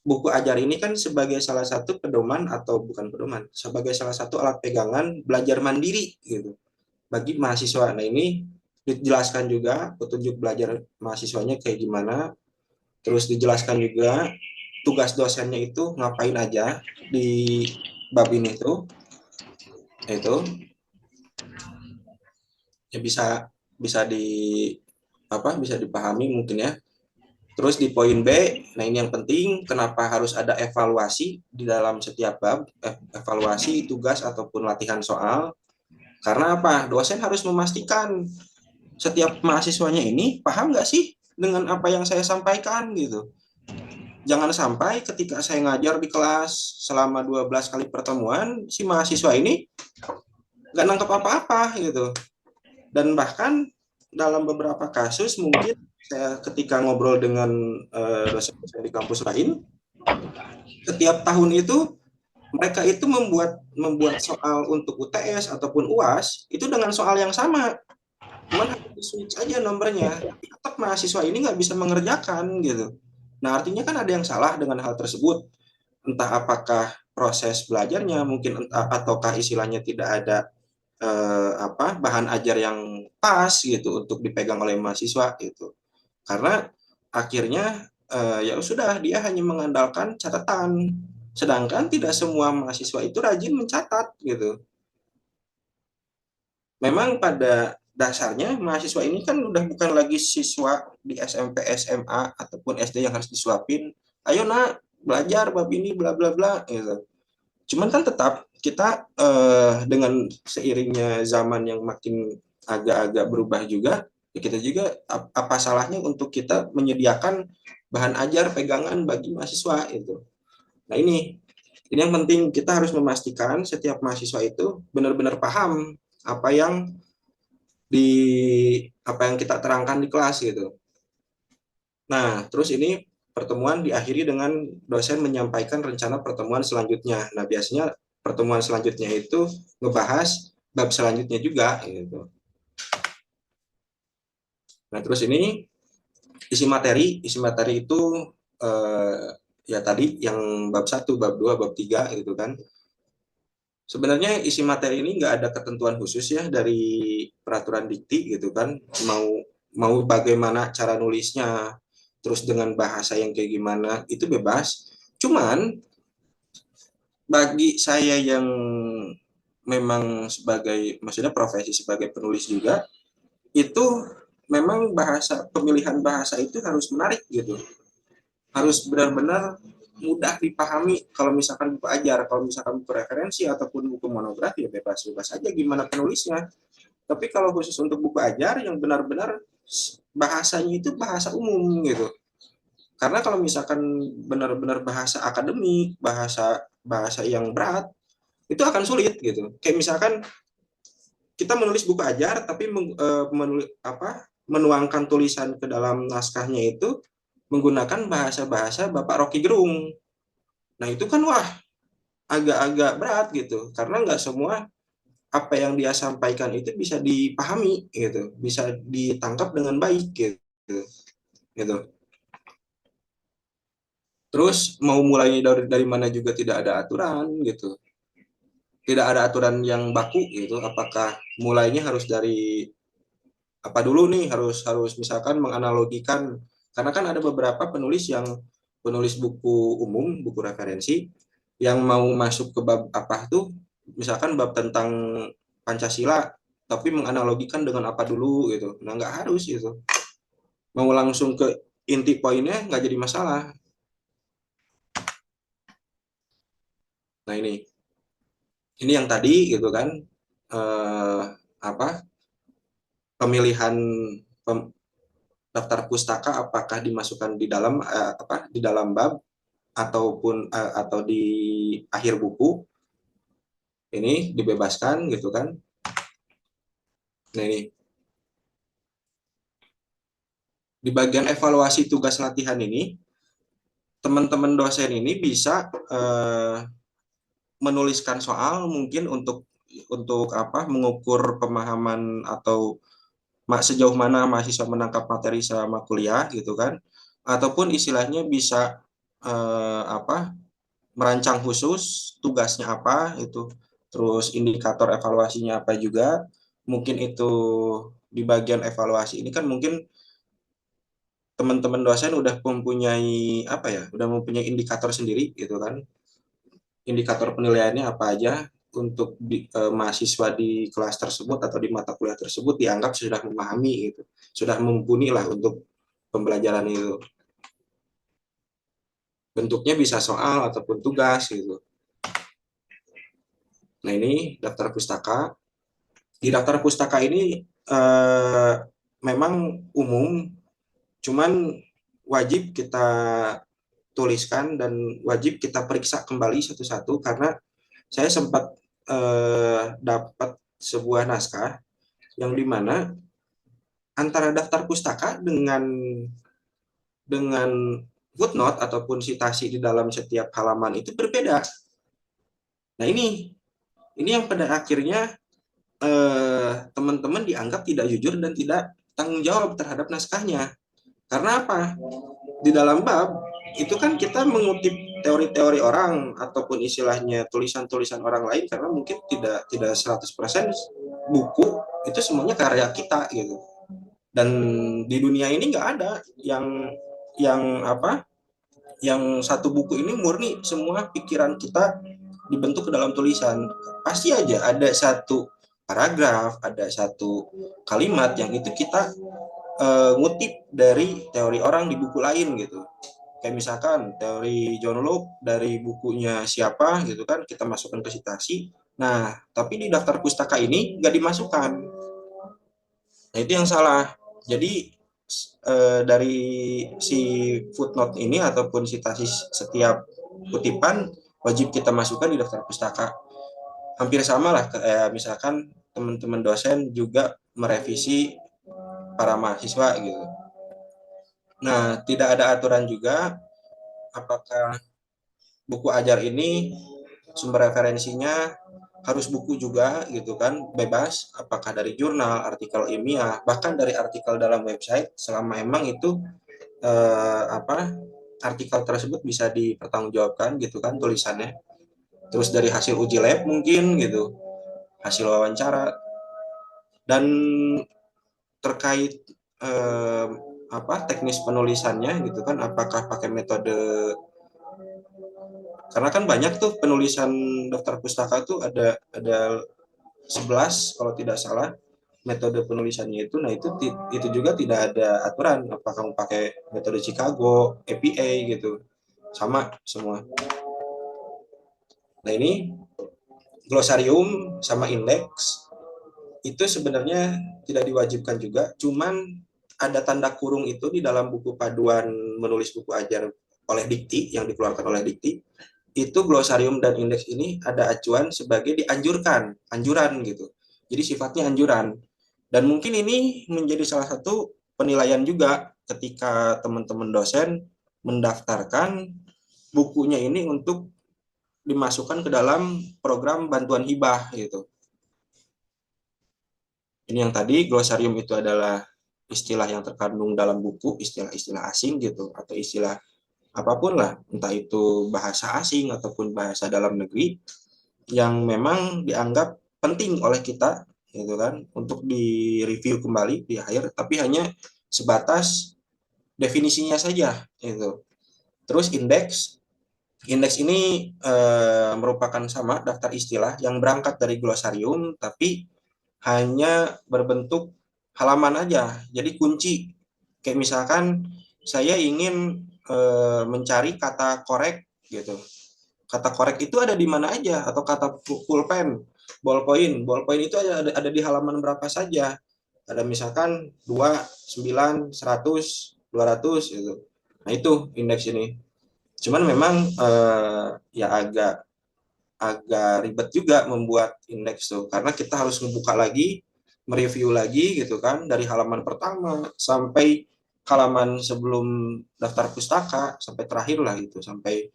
buku ajar ini kan sebagai salah satu pedoman atau bukan pedoman, sebagai salah satu alat pegangan belajar mandiri gitu bagi mahasiswa. Nah, ini dijelaskan juga petunjuk belajar mahasiswanya kayak gimana, terus dijelaskan juga tugas dosennya itu ngapain aja di bab ini tuh, itu ya bisa bisa di bisa dipahami mungkin ya. Terus di poin B, nah ini yang penting, kenapa harus ada evaluasi di dalam setiap bab, evaluasi tugas ataupun latihan soal. Karena apa? Dosen harus memastikan setiap mahasiswanya ini paham nggak sih dengan apa yang saya sampaikan gitu. Jangan sampai ketika saya ngajar di kelas selama 12 kali pertemuan, si mahasiswa ini nggak nangkep apa-apa gitu. Dan bahkan dalam beberapa kasus mungkin saya ketika ngobrol dengan dosen-dosen di kampus lain, setiap tahun itu mereka itu membuat soal untuk UTS ataupun UAS itu dengan soal yang sama, cuman hanya di switch aja nomornya, tapi tetap mahasiswa ini nggak bisa mengerjakan gitu. Nah, artinya kan ada yang salah dengan hal tersebut, entah apakah proses belajarnya mungkin, ataukah istilahnya tidak ada bahan ajar yang pas gitu untuk dipegang oleh mahasiswa gitu. Karena akhirnya ya sudah dia hanya mengandalkan catatan, sedangkan tidak semua mahasiswa itu rajin mencatat gitu. Memang pada dasarnya mahasiswa ini kan udah bukan lagi siswa di SMP, SMA ataupun SD yang harus disuapin. Ayo nak belajar bab ini bla bla bla gitu. Cuman kan tetap kita dengan seiringnya zaman yang makin agak-agak berubah juga, ya kita juga apa salahnya untuk kita menyediakan bahan ajar pegangan bagi mahasiswa itu. Nah, ini yang penting, kita harus memastikan setiap mahasiswa itu benar-benar paham apa yang di apa yang kita terangkan di kelas gitu. Nah, terus ini pertemuan diakhiri dengan dosen menyampaikan rencana pertemuan selanjutnya. Nah, biasanya pertemuan selanjutnya itu ngebahas bab selanjutnya juga gitu. Nah, terus ini isi materi itu eh, ya tadi yang bab 1, bab 2, bab 3 gitu kan. Sebenarnya isi materi ini nggak ada ketentuan khusus ya dari peraturan dikti gitu kan. Mau mau bagaimana cara nulisnya, terus dengan bahasa yang kayak gimana, itu bebas. Cuman bagi saya yang memang sebagai, maksudnya profesi sebagai penulis juga, itu memang pemilihan bahasa itu harus menarik gitu. Harus benar-benar mudah dipahami. Kalau misalkan buku ajar, kalau misalkan buku referensi ataupun buku monografi, ya bebas-bebas aja gimana penulisnya. Tapi kalau khusus untuk buku ajar yang benar-benar bahasanya itu bahasa umum gitu. Karena kalau misalkan benar-benar bahasa akademik, bahasa bahasa yang berat, itu akan sulit gitu. Kayak misalkan kita menulis buku ajar tapi menuangkan tulisan ke dalam naskahnya itu menggunakan bahasa-bahasa Bapak Rocky Gerung. Nah, itu kan wah agak-agak berat gitu, karena nggak semua apa yang dia sampaikan itu bisa dipahami gitu, bisa ditangkap dengan baik gitu. Terus mau mulainya dari mana juga tidak ada aturan gitu. Tidak ada aturan yang baku gitu. Apakah mulainya harus dari apa dulu nih, harus harus misalkan menganalogikan, karena kan ada beberapa penulis yang penulis buku umum, buku referensi yang mau masuk ke bab apa tuh, misalkan bab tentang Pancasila tapi menganalogikan dengan apa dulu gitu. Nah, nggak harus gitu. Mau langsung ke inti poinnya nggak jadi masalah. Nah ini yang tadi gitu kan, eh, apa pemilihan pem- daftar pustaka apakah dimasukkan di dalam di dalam bab ataupun atau di akhir buku, ini dibebaskan gitu kan. Nah ini di bagian evaluasi tugas latihan ini, teman-teman dosen ini bisa menuliskan soal mungkin untuk apa mengukur pemahaman atau sejauh mana mahasiswa menangkap materi selama kuliah gitu kan, ataupun istilahnya bisa apa merancang khusus tugasnya apa itu, terus indikator evaluasinya apa juga. Mungkin itu di bagian evaluasi ini kan mungkin teman-teman dosen udah mempunyai apa ya, udah mempunyai indikator sendiri gitu kan, indikator penilaiannya apa aja untuk mahasiswa di kelas tersebut atau di mata kuliah tersebut dianggap sudah memahami gitu, sudah mumpuni lah untuk pembelajaran itu. Bentuknya bisa soal ataupun tugas gitu. Nah ini daftar pustaka. Di daftar pustaka ini memang umum, cuman wajib kita tuliskan dan wajib kita periksa kembali satu-satu karena saya sempat dapat sebuah naskah yang dimana antara daftar pustaka dengan footnote ataupun citasi di dalam setiap halaman itu berbeda. Nah ini yang pada akhirnya teman-teman dianggap tidak jujur dan tidak tanggung jawab terhadap naskahnya. Karena apa? Di dalam bab itu kan kita mengutip teori-teori orang ataupun istilahnya tulisan-tulisan orang lain karena mungkin tidak 100% buku itu semuanya karya kita gitu. Dan di dunia ini nggak ada yang apa? Yang satu buku ini murni semua pikiran kita dibentuk ke dalam tulisan. Pasti aja ada satu paragraf, ada satu kalimat yang itu kita ngutip dari teori orang di buku lain gitu. Kayak misalkan teori John Locke dari bukunya siapa gitu kan, kita masukkan ke citasi. Nah, tapi di daftar pustaka ini nggak dimasukkan. Nah, itu yang salah. Jadi dari si footnote ini ataupun citasi setiap kutipan wajib kita masukkan di daftar pustaka. Hampir sama lah kayak misalkan teman-teman dosen juga merevisi para mahasiswa gitu. Nah, tidak ada aturan juga apakah buku ajar ini sumber referensinya harus buku juga gitu kan, bebas apakah dari jurnal, artikel ilmiah, bahkan dari artikel dalam website selama emang itu apa artikel tersebut bisa dipertanggungjawabkan gitu kan tulisannya. Terus dari hasil uji lab mungkin gitu, hasil wawancara, dan terkait eh, apa teknis penulisannya gitu kan, apakah pakai metode, karena kan banyak tuh penulisan daftar pustaka tuh ada 11 kalau tidak salah metode penulisannya itu. Nah itu juga tidak ada aturan apakah kamu pakai metode Chicago, APA gitu, sama semua. Nah ini glosarium sama indeks itu sebenarnya tidak diwajibkan juga, cuman ada tanda kurung itu di dalam buku paduan menulis buku ajar oleh Dikti yang dikeluarkan oleh Dikti, itu glosarium dan indeks ini ada acuan sebagai dianjurkan, anjuran gitu. Jadi sifatnya anjuran. Dan mungkin ini menjadi salah satu penilaian juga ketika teman-teman dosen mendaftarkan bukunya ini untuk dimasukkan ke dalam program bantuan hibah gitu. Ini yang tadi glosarium itu adalah istilah yang terkandung dalam buku, istilah-istilah asing gitu, atau istilah apapun lah, entah itu bahasa asing ataupun bahasa dalam negeri yang memang dianggap penting oleh kita gitu kan untuk direview kembali di akhir, tapi hanya sebatas definisinya saja itu. Terus indeks ini merupakan sama daftar istilah yang berangkat dari glosarium tapi hanya berbentuk halaman aja, jadi kunci. Kayak misalkan saya ingin mencari kata korek gitu. Kata korek itu ada di mana aja, atau kata pulpen, ballpoint itu ada di halaman berapa saja. Ada misalkan 2, 9, 100, 200 gitu. Nah, itu indeks ini. Cuman memang ya agak agak ribet juga membuat indeks tuh, karena kita harus membuka lagi, mereview lagi gitu kan, dari halaman pertama sampai halaman sebelum daftar pustaka sampai terakhir lah gitu, sampai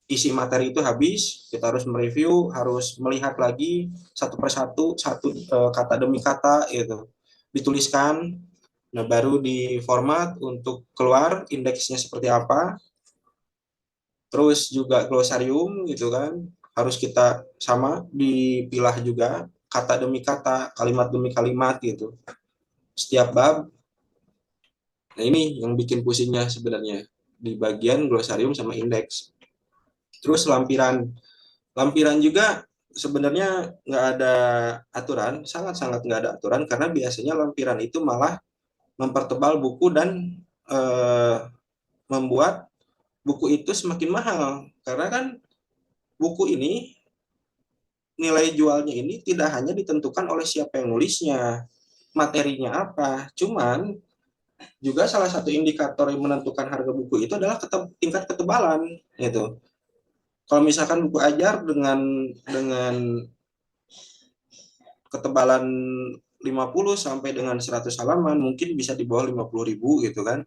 isi materi itu habis, kita harus mereview, harus melihat lagi satu persatu, satu kata demi kata gitu, dituliskan. Nah, baru di format untuk keluar indeksnya seperti apa. Terus juga glosarium gitu kan, harus kita sama dipilah juga, kata demi kata, kalimat demi kalimat gitu, setiap bab. Nah, ini yang bikin pusingnya sebenarnya di bagian glosarium sama indeks. Terus lampiran, lampiran juga sebenarnya nggak ada aturan, sangat-sangat nggak ada aturan, karena biasanya lampiran itu malah mempertebal buku dan eh, membuat buku itu semakin mahal, karena kan buku ini, nilai jualnya ini tidak hanya ditentukan oleh siapa yang nulisnya, materinya apa, cuman juga salah satu indikator yang menentukan harga buku itu adalah tingkat ketebalan gitu. Kalau misalkan buku ajar dengan ketebalan 50 sampai dengan 100 halaman mungkin bisa di bawah 50.000 gitu kan.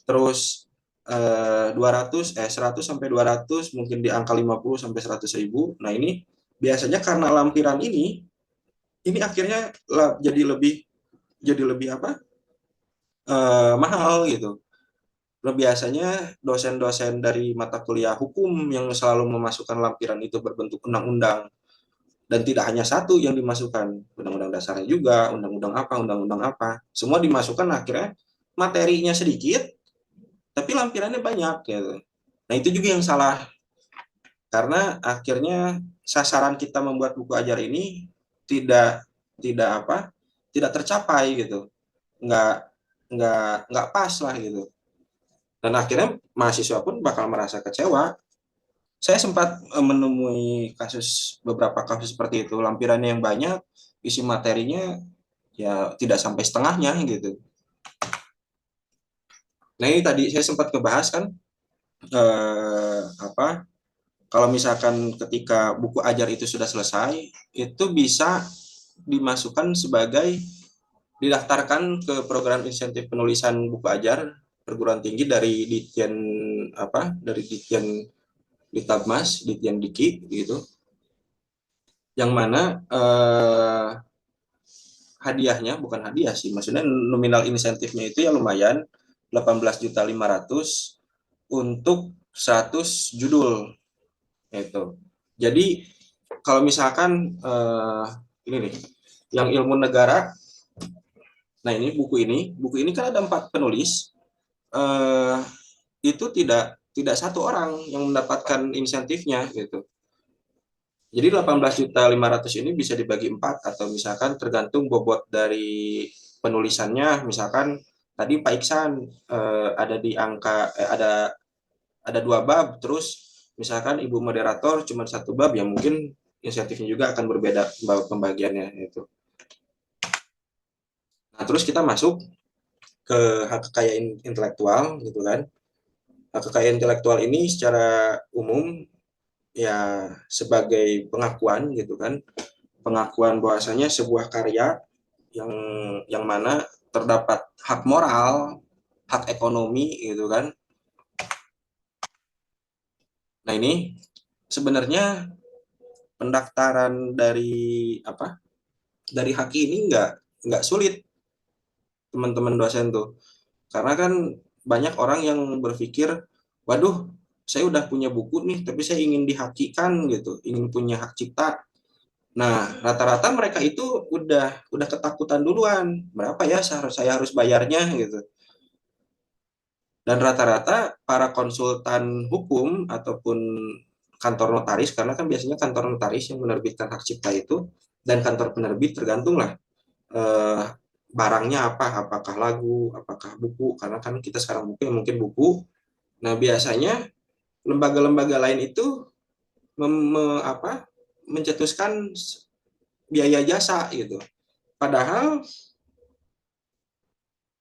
Terus 100 sampai 200 mungkin di angka 50 sampai 100.000. Nah, ini biasanya karena lampiran ini akhirnya jadi lebih apa, mahal gitu. Nah, biasanya dosen-dosen dari mata kuliah hukum yang selalu memasukkan lampiran itu berbentuk undang-undang, dan tidak hanya satu yang dimasukkan, undang-undang dasarnya juga, undang-undang apa, semua dimasukkan, akhirnya materinya sedikit tapi lampirannya banyak gitu. Nah, itu juga yang salah, karena akhirnya sasaran kita membuat buku ajar ini tidak tidak apa tidak tercapai gitu, nggak nggak pas lah gitu, dan akhirnya mahasiswa pun bakal merasa kecewa. Saya sempat menemui beberapa kasus seperti itu, lampirannya yang banyak, isi materinya ya tidak sampai setengahnya gitu. Nah, ini tadi saya sempat kebahas kan, apa, kalau misalkan ketika buku ajar itu sudah selesai, itu bisa dimasukkan sebagai, didaftarkan ke program insentif penulisan buku ajar perguruan tinggi dari Ditjen, dari Ditjen Ditabmas, Ditjen Diki gitu, yang mana hadiahnya, bukan hadiah sih, maksudnya nominal insentifnya itu ya lumayan, 18.500.000 untuk 100 judul itu. Jadi kalau misalkan ini nih, yang ilmu negara, nah ini buku ini kan ada 4 penulis, eh, itu tidak satu orang yang mendapatkan insentifnya gitu. Jadi 18.500.000 ini bisa dibagi 4, atau misalkan tergantung bobot dari penulisannya. Misalkan tadi Pak Iksan ada di angka ada 2 bab, terus misalkan Ibu moderator cuma 1 bab, ya mungkin insentifnya juga akan berbeda pembagiannya itu. Nah, terus kita masuk ke hak kekayaan intelektual gitu kan. Hak kekayaan intelektual ini secara umum ya sebagai pengakuan gitu kan, pengakuan bahwasanya sebuah karya yang mana terdapat hak moral, hak ekonomi gitu kan. Nah, ini sebenarnya pendaftaran dari haki ini nggak sulit, teman-teman dosen tuh, karena kan banyak orang yang berpikir, waduh, saya udah punya buku nih tapi saya ingin dihakikan gitu, ingin punya hak cipta. Nah, rata-rata mereka itu udah ketakutan duluan, berapa ya saya harus bayarnya gitu. Dan rata-rata para konsultan hukum ataupun kantor notaris, karena kan biasanya kantor notaris yang menerbitkan hak cipta itu, dan kantor penerbit tergantung lah, eh, barangnya apa, apakah lagu, apakah buku, karena kan kita sekarang buku mungkin buku. Nah, biasanya lembaga-lembaga lain itu mencetuskan biaya jasa gitu. Padahal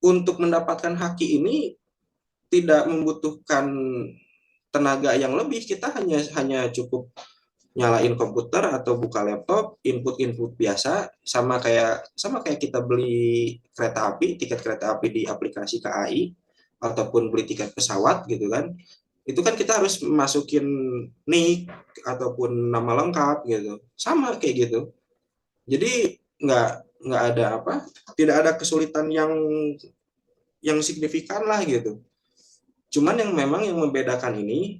untuk mendapatkan haki ini tidak membutuhkan tenaga yang lebih, kita hanya cukup nyalain komputer atau buka laptop, input-input biasa, sama kayak kita beli kereta api, tiket kereta api di aplikasi KAI ataupun beli tiket pesawat gitu kan. Itu kan kita harus masukin NIK ataupun nama lengkap gitu. Sama kayak gitu. Jadi nggak ada tidak ada kesulitan yang signifikan lah gitu. Cuman yang memang yang membedakan ini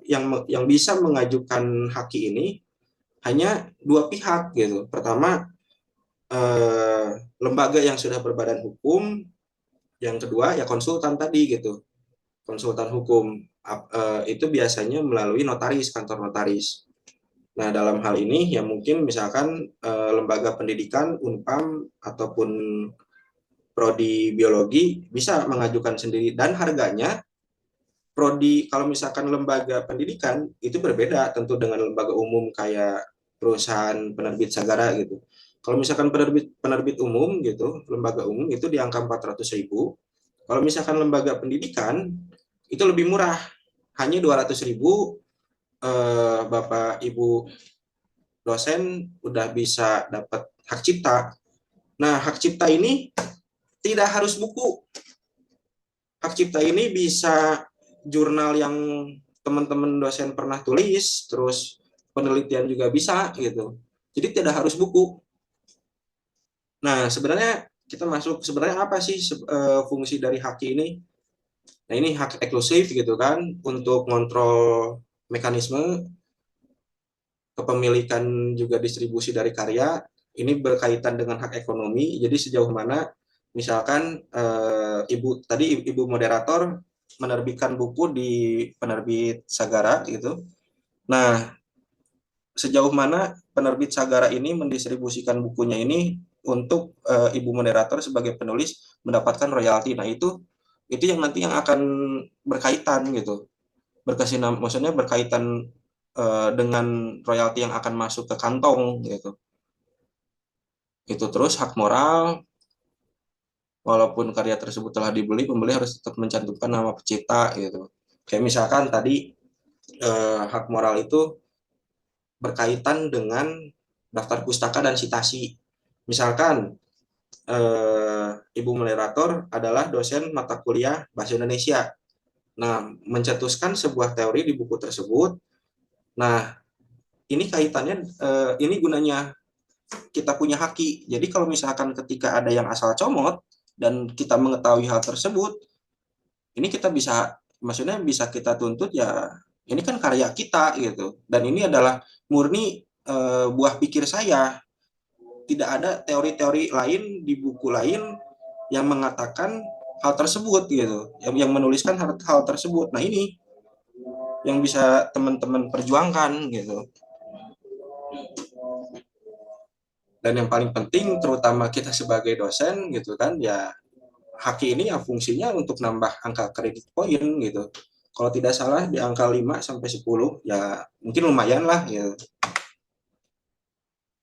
yang bisa mengajukan haki ini hanya dua pihak gitu. Pertama, lembaga yang sudah berbadan hukum, yang kedua ya konsultan tadi gitu. Konsultan hukum itu biasanya melalui notaris, kantor notaris. Nah, dalam hal ini ya mungkin misalkan lembaga pendidikan Unpam ataupun prodi biologi bisa mengajukan sendiri, dan harganya prodi kalau misalkan lembaga pendidikan itu berbeda tentu dengan lembaga umum kayak perusahaan penerbit Sagara gitu. Kalau misalkan penerbit umum gitu, lembaga umum itu di angka 400.000. Kalau misalkan lembaga pendidikan itu lebih murah, hanya 200.000. Bapak Ibu dosen udah bisa dapat hak cipta. Nah, hak cipta ini tidak harus buku. Hak cipta ini bisa jurnal yang teman-teman dosen pernah tulis, terus penelitian juga bisa gitu. Jadi tidak harus buku. Nah, sebenarnya kita masuk sebenarnya apa sih fungsi dari hak ini? Nah, ini hak eksklusif gitu kan untuk kontrol mekanisme kepemilikan juga distribusi dari karya. Ini berkaitan dengan hak ekonomi. Jadi sejauh mana misalkan ibu moderator menerbitkan buku di penerbit Sagara gitu. Nah, sejauh mana penerbit Sagara ini mendistribusikan bukunya ini untuk ibu moderator sebagai penulis mendapatkan royalti. Nah, itu yang nanti yang akan berkaitan gitu. Maksudnya berkaitan dengan royalti yang akan masuk ke kantong gitu. Itu terus hak moral, walaupun karya tersebut telah dibeli, pembeli harus tetap mencantumkan nama pencipta gitu. Kayak misalkan tadi hak moral itu berkaitan dengan daftar pustaka dan citasi. Misalkan ibu moderator adalah dosen mata kuliah bahasa Indonesia. Nah, mencetuskan sebuah teori di buku tersebut. Nah, ini kaitannya, ini gunanya kita punya haki. Jadi kalau misalkan ketika ada yang asal comot dan kita mengetahui hal tersebut, ini kita bisa, maksudnya bisa kita tuntut ya, ini kan karya kita gitu. Dan ini adalah murni buah pikir saya. Tidak ada teori-teori lain di buku lain yang mengatakan hal tersebut gitu, yang menuliskan hal tersebut. Nah, ini yang bisa teman-teman perjuangkan gitu. Dan yang paling penting terutama kita sebagai dosen gitu kan ya, haki ini ya fungsinya untuk nambah angka kredit poin gitu. Kalau tidak salah di angka 5 sampai 10 ya mungkin lumayan lah ya.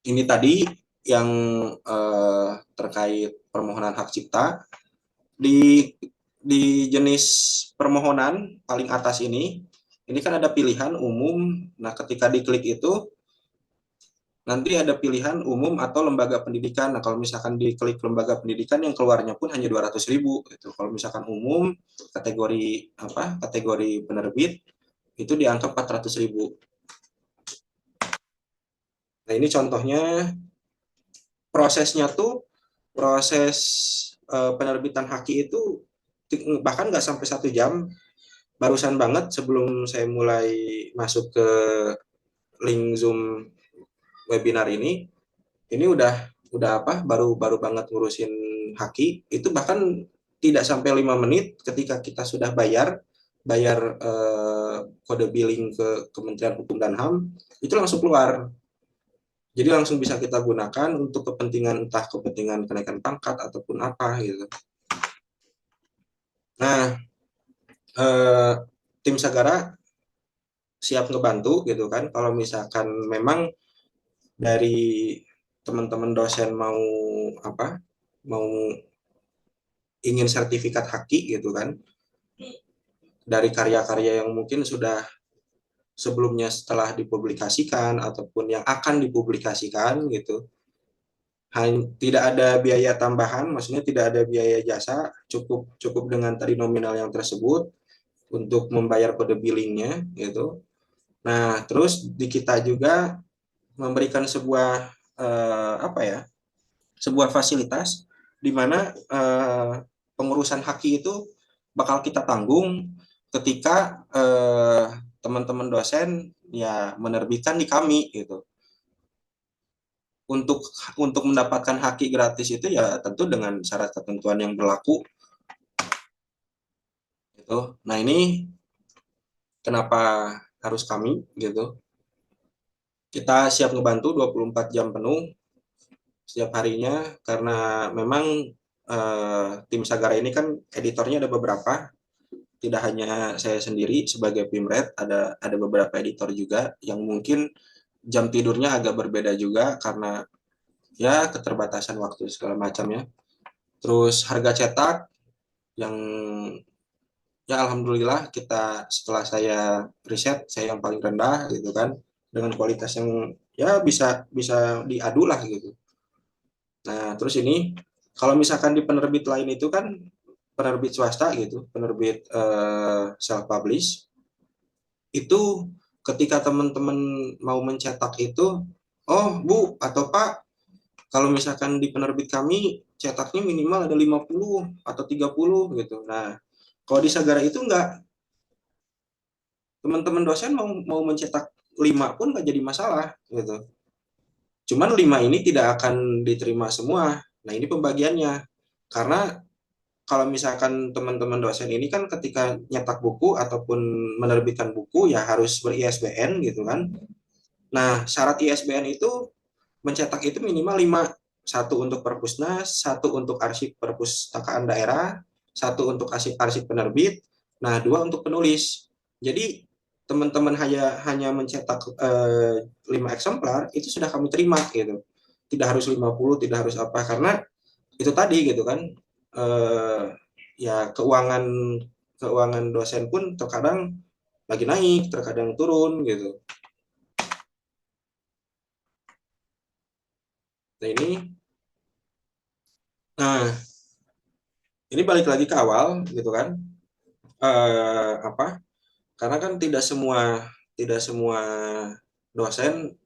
Ini tadi yang terkait permohonan hak cipta. Di jenis permohonan paling atas ini kan ada pilihan umum. Nah, ketika diklik itu nanti ada pilihan umum atau lembaga pendidikan. Nah, kalau misalkan diklik lembaga pendidikan yang keluarnya pun hanya 200.000 gitu. Kalau misalkan umum kategori penerbit itu di angka 400.000. Nah, ini contohnya prosesnya tuh, proses penerbitan haki itu bahkan nggak sampai 1 jam. Barusan banget sebelum saya mulai masuk ke link Zoom webinar ini baru banget ngurusin haki. Itu bahkan tidak sampai 5 menit ketika kita sudah bayar kode billing ke Kementerian Hukum dan HAM, itu langsung keluar. Jadi langsung bisa kita gunakan untuk kepentingan, entah kepentingan kenaikan pangkat ataupun apa gitu. Nah, eh, tim Sagara siap ngebantu gitu kan. Kalau misalkan memang dari teman-teman dosen mau apa, mau ingin sertifikat haki gitu kan, dari karya-karya yang mungkin sudah sebelumnya setelah dipublikasikan ataupun yang akan dipublikasikan gitu. Tidak ada biaya tambahan, maksudnya tidak ada biaya jasa, cukup cukup dengan tadi nominal yang tersebut untuk membayar kode billingnya gitu. Nah, terus di kita juga memberikan sebuah apa ya, sebuah fasilitas di mana pengurusan haki itu bakal kita tanggung ketika teman-teman dosen ya menerbitkan di kami gitu. Untuk mendapatkan haki gratis itu ya tentu dengan syarat ketentuan yang berlaku gitu. Nah, ini kenapa harus kami gitu. Kita siap ngebantu 24 jam penuh setiap harinya karena memang tim Sagara ini kan editornya ada beberapa, tidak hanya saya sendiri sebagai Pimret, ada beberapa editor juga yang mungkin jam tidurnya agak berbeda juga karena ya keterbatasan waktu segala macamnya. Terus harga cetak yang ya alhamdulillah kita setelah saya riset saya yang paling rendah gitu kan dengan kualitas yang ya bisa bisa diadu lah gitu. Nah, terus ini kalau misalkan di penerbit lain itu kan penerbit swasta gitu, penerbit self publish itu ketika teman-teman mau mencetak itu, oh Bu atau Pak, kalau misalkan di penerbit kami cetaknya minimal ada 50 atau 30 gitu. Nah, kalau di Sagara itu enggak, teman-teman dosen mau mencetak 5 pun nggak jadi masalah gitu. Cuman 5 ini tidak akan diterima semua. Nah, ini pembagiannya. Karena kalau misalkan teman-teman dosen ini kan ketika nyetak buku ataupun menerbitkan buku ya harus ber-ISBN gitu kan. Nah, syarat ISBN itu mencetak itu minimal 5. Satu untuk perpusnas, satu untuk arsip perpustakaan daerah, satu untuk arsip penerbit, nah dua untuk penulis. Jadi teman-teman hanya mencetak 5 eksemplar itu sudah kami terima gitu. Tidak harus 50, tidak harus apa karena itu tadi gitu kan. Eh, ya keuangan keuangan dosen pun terkadang lagi naik, terkadang turun gitu. Nah, nah ini balik lagi ke awal gitu kan. Apa? Karena kan tidak semua dosen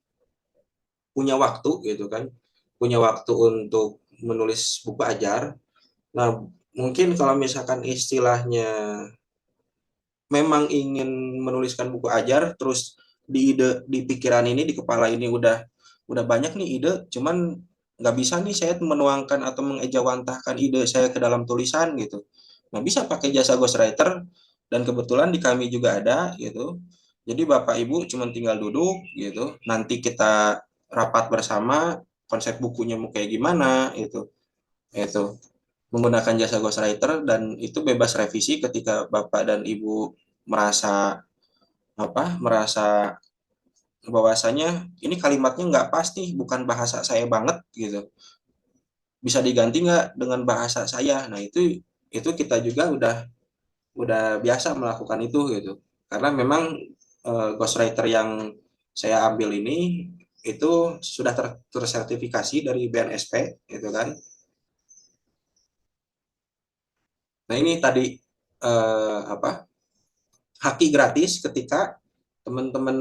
punya waktu gitu kan, punya waktu untuk menulis buku ajar. Nah, mungkin kalau misalkan istilahnya memang ingin menuliskan buku ajar, terus di pikiran ini, di kepala ini udah banyak nih ide, cuman nggak bisa nih saya menuangkan atau mengejawantahkan ide saya ke dalam tulisan gitu. Nah, bisa pakai jasa ghostwriter dan kebetulan di kami juga ada gitu. Jadi Bapak Ibu cuma tinggal duduk gitu, nanti kita rapat bersama konsep bukunya mau kayak gimana itu. Itu menggunakan jasa ghostwriter dan itu bebas revisi ketika Bapak dan Ibu merasa merasa bahwasanya ini kalimatnya nggak pas nih, bukan bahasa saya banget gitu, bisa diganti nggak dengan bahasa saya. Nah, itu kita juga udah biasa melakukan itu gitu karena memang ghostwriter yang saya ambil ini itu sudah tersertifikasi dari BNSP gitu kan. Nah, ini tadi apa, haki gratis ketika teman-teman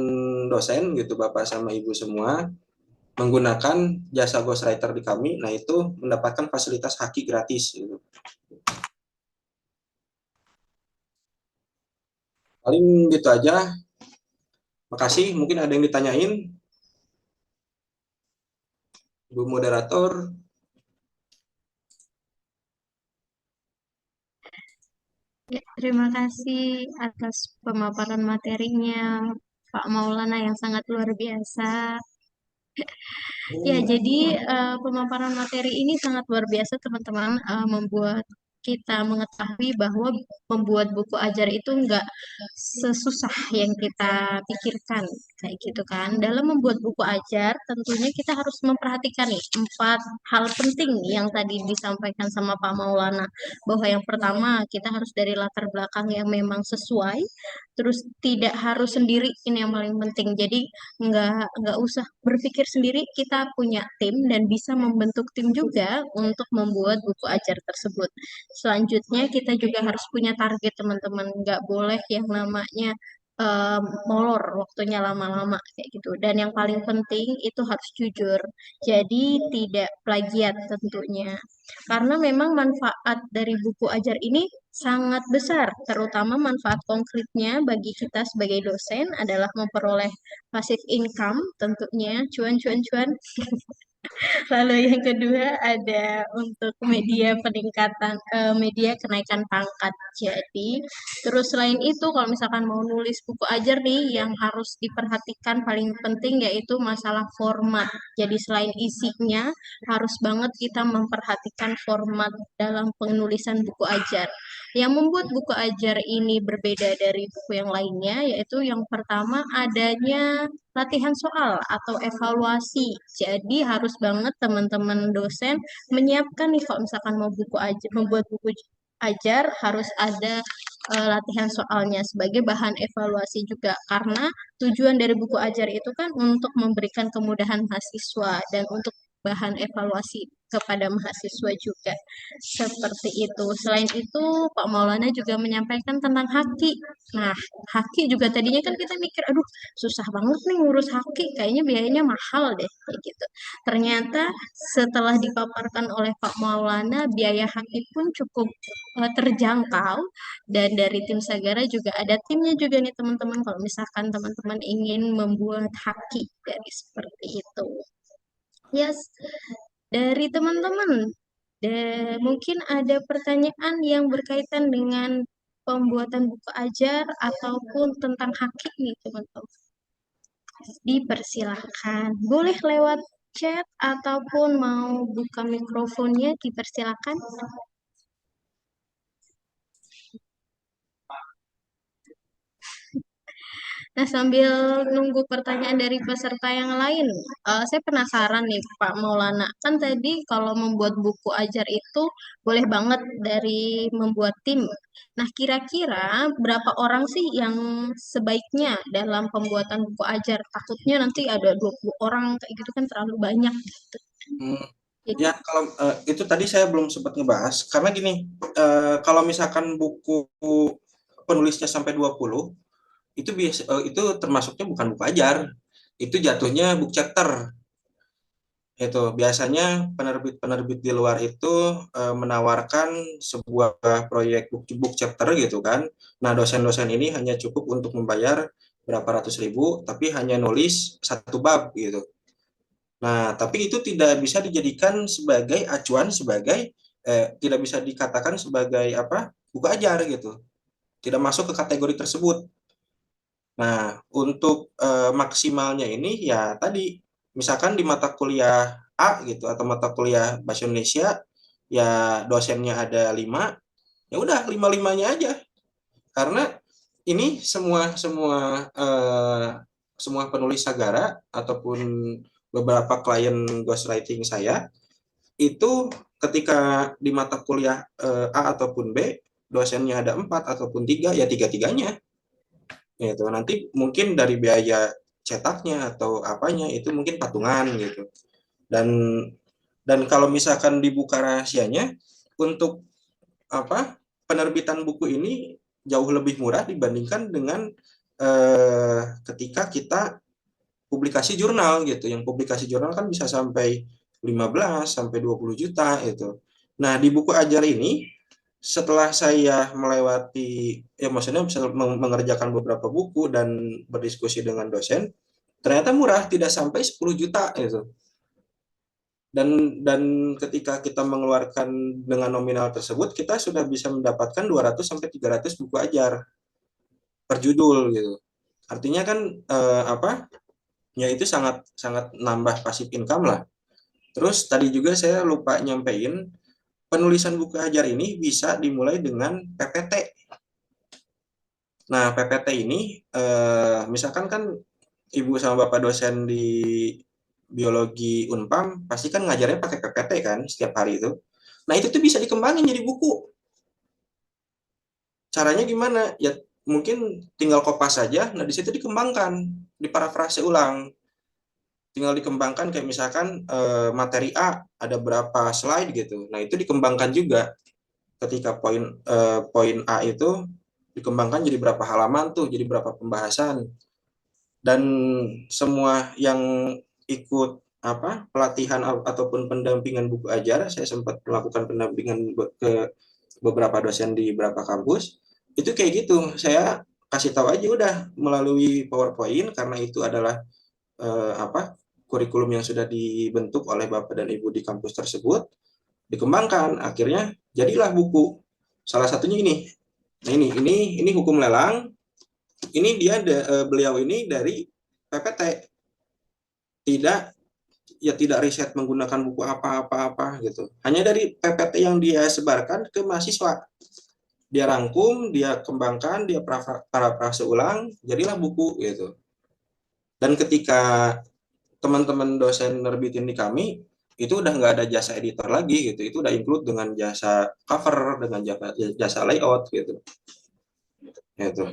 dosen gitu Bapak sama Ibu semua menggunakan jasa ghostwriter di kami, nah itu mendapatkan fasilitas haki gratis gitu. Paling gitu aja. Makasih, mungkin ada yang ditanyain, Ibu moderator. Ya, terima kasih atas pemaparan materinya, Pak Maulana yang sangat luar biasa. Ya, jadi pemaparan materi ini sangat luar biasa, teman-teman, membuat kita mengetahui bahwa membuat buku ajar itu nggak sesusah yang kita pikirkan, kayak gitu kan. Dalam membuat buku ajar, tentunya kita harus memperhatikan nih 4 hal penting yang tadi disampaikan sama Pak Maulana, bahwa yang pertama kita harus dari latar belakang yang memang sesuai, terus tidak harus sendiri, ini yang paling penting. Jadi nggak usah berpikir sendiri, kita punya tim dan bisa membentuk tim juga untuk membuat buku ajar tersebut. Selanjutnya kita juga harus punya target, teman-teman, nggak boleh yang namanya eh, molor waktunya lama-lama kayak gitu. Dan yang paling penting itu harus jujur, jadi tidak plagiat tentunya, karena memang manfaat dari buku ajar ini sangat besar, terutama manfaat konkretnya bagi kita sebagai dosen adalah memperoleh passive income tentunya, cuan-cuan-cuan. Lalu yang kedua ada untuk media peningkatan, media kenaikan pangkat. Jadi, terus selain itu kalau misalkan mau nulis buku ajar nih, yang harus diperhatikan paling penting yaitu masalah format. Jadi selain isinya, harus banget kita memperhatikan format dalam penulisan buku ajar. Yang membuat buku ajar ini berbeda dari buku yang lainnya, yaitu yang pertama adanya latihan soal atau evaluasi. Jadi harus banget teman-teman dosen menyiapkan nih, kalau misalkan mau buku ajar, membuat buku ajar harus ada latihan soalnya sebagai bahan evaluasi juga, karena tujuan dari buku ajar itu kan untuk memberikan kemudahan mahasiswa dan untuk bahan evaluasi kepada mahasiswa juga. Seperti itu. Selain itu, Pak Maulana juga menyampaikan tentang haki. Nah, haki juga tadinya kan kita mikir, aduh, susah banget nih ngurus haki, kayaknya biayanya mahal deh, kayak gitu. Ternyata setelah dipaparkan oleh Pak Maulana, biaya haki pun cukup terjangkau, dan dari tim Sagara juga ada timnya juga nih, teman-teman, kalau misalkan teman-teman ingin membuat haki dari seperti itu. Yes, dari teman-teman, mungkin ada pertanyaan yang berkaitan dengan pembuatan buku ajar ataupun tentang haki nih, teman-teman. Dipersilahkan. Boleh lewat chat ataupun mau buka mikrofonnya, dipersilahkan. Nah, sambil nunggu pertanyaan dari peserta yang lain, saya penasaran nih, Pak Maulana. Kan tadi kalau membuat buku ajar itu boleh banget dari membuat tim. Nah, kira-kira berapa orang sih yang sebaiknya dalam pembuatan buku ajar? Takutnya nanti ada 20 orang, kayak gitu kan terlalu banyak gitu. Hmm, Jadi, ya kalau itu tadi saya belum sempat ngebahas karena gini, kalau misalkan buku penulisnya sampai 20 itu biasa, itu termasuknya bukan buku ajar, itu jatuhnya book chapter. Itu biasanya penerbit-penerbit di luar itu menawarkan sebuah proyek book chapter gitu kan. Nah, dosen-dosen ini hanya cukup untuk membayar berapa ratus ribu, tapi hanya nulis satu bab gitu. Nah, tapi itu tidak bisa dijadikan sebagai acuan, sebagai tidak bisa dikatakan sebagai apa buku ajar gitu. Tidak masuk ke kategori tersebut. Nah, untuk maksimalnya ini ya tadi, misalkan di mata kuliah A gitu atau mata kuliah bahasa Indonesia, ya dosennya ada 5, ya udah lima-limanya aja. Karena ini semua semua semua penulis Sagara ataupun beberapa klien ghostwriting saya itu ketika di mata kuliah A ataupun B dosennya ada 4 ataupun 3, ya tiga-tiganya gitu. Nanti mungkin dari biaya cetaknya atau apanya itu mungkin patungan gitu. Dan kalau misalkan dibuka rahasianya, untuk apa penerbitan buku ini jauh lebih murah dibandingkan dengan ketika kita publikasi jurnal gitu. Yang publikasi jurnal kan bisa sampai 15 sampai 20 juta itu. Nah, di buku ajar ini setelah saya melewati, ya maksudnya bisa mengerjakan beberapa buku dan berdiskusi dengan dosen, ternyata murah, tidak sampai 10 juta itu. Dan ketika kita mengeluarkan dengan nominal tersebut, kita sudah bisa mendapatkan 200 sampai 300 buku ajar per judul gitu. Artinya kan apa? ya itu sangat sangat nambah passive income lah. Terus tadi juga saya lupa nyampein, penulisan buku ajar ini bisa dimulai dengan PPT. Nah, PPT ini misalkan kan Ibu sama Bapak dosen di biologi Unpam pasti kan ngajarnya pakai PPT kan setiap hari itu. Nah, itu tuh bisa dikembangin jadi buku. Caranya gimana? Ya mungkin tinggal kopas saja, nah di situ dikembangkan, diparafrase ulang. Tinggal dikembangkan kayak misalkan materi A ada berapa slide gitu. Nah, itu dikembangkan juga ketika poin A itu dikembangkan jadi berapa halaman tuh, jadi berapa pembahasan. Dan semua yang ikut apa pelatihan ataupun pendampingan buku ajar, saya sempat melakukan pendampingan ke beberapa dosen di beberapa kampus, itu kayak gitu. Saya kasih tahu aja udah melalui PowerPoint karena itu adalah apa kurikulum yang sudah dibentuk oleh Bapak dan Ibu di kampus tersebut, dikembangkan. Akhirnya jadilah buku. Salah satunya ini. Nah, ini hukum lelang. Ini dia beliau ini dari PPT. Tidak tidak riset menggunakan buku apa-apa gitu. Hanya dari PPT yang dia sebarkan ke mahasiswa. Dia rangkum, dia kembangkan, dia parafrase ulang, jadilah buku gitu. Dan ketika teman-teman dosen nerbitin di kami, itu udah nggak ada jasa editor lagi gitu. Itu udah include dengan jasa cover, dengan jasa layout gitu. Gitu.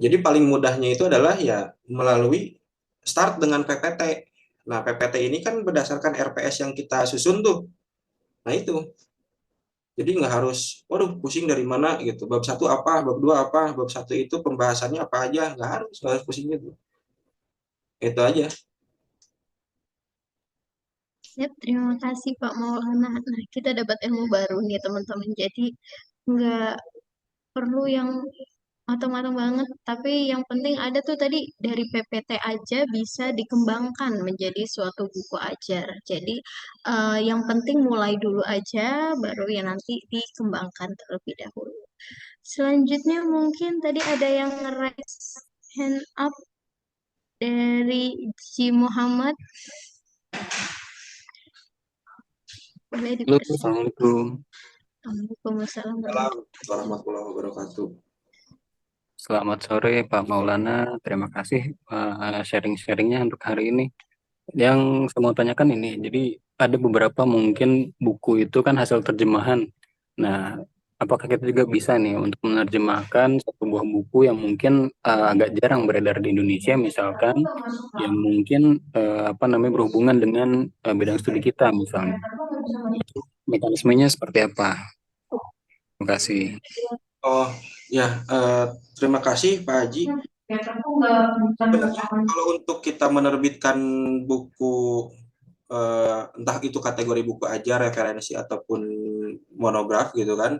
Jadi paling mudahnya itu adalah ya melalui start dengan PPT. Nah, PPT ini kan berdasarkan RPS yang kita susun tuh. Nah, itu. Jadi nggak harus, waduh pusing dari mana gitu. Bab satu apa, bab dua apa, bab satu itu pembahasannya apa aja. Nggak harus pusing gitu. Itu aja. Ya, terima kasih Pak Maulana. Nah, kita dapat ilmu baru nih teman-teman. Jadi nggak perlu yang matang-matang banget, tapi yang penting ada tuh tadi dari PPT aja bisa dikembangkan menjadi suatu buku ajar. Jadi yang penting mulai dulu aja, baru ya nanti dikembangkan terlebih dahulu. Selanjutnya mungkin tadi ada yang raise hand up dari Ji Muhammad. Boleh Halo, dipersilakan. Assalamualaikum. Waalaikumsalam Assalamualaikum warahmatullahi wabarakatuh. Selamat sore Pak Maulana. Terima kasih sharing-sharingnya untuk hari ini. Yang saya mau tanyakan ini, jadi ada beberapa mungkin buku itu kan hasil terjemahan. Nah, apakah kita juga bisa nih untuk menerjemahkan satu buah buku yang mungkin agak jarang beredar di Indonesia, misalkan yang mungkin apa namanya berhubungan dengan bidang studi kita misalnya. Itu mekanismenya seperti apa? Terima kasih. Oh ya, terima kasih Pak Haji. Sebenarnya kalau untuk kita menerbitkan buku entah itu kategori buku aja, referensi ataupun monograf gitu kan,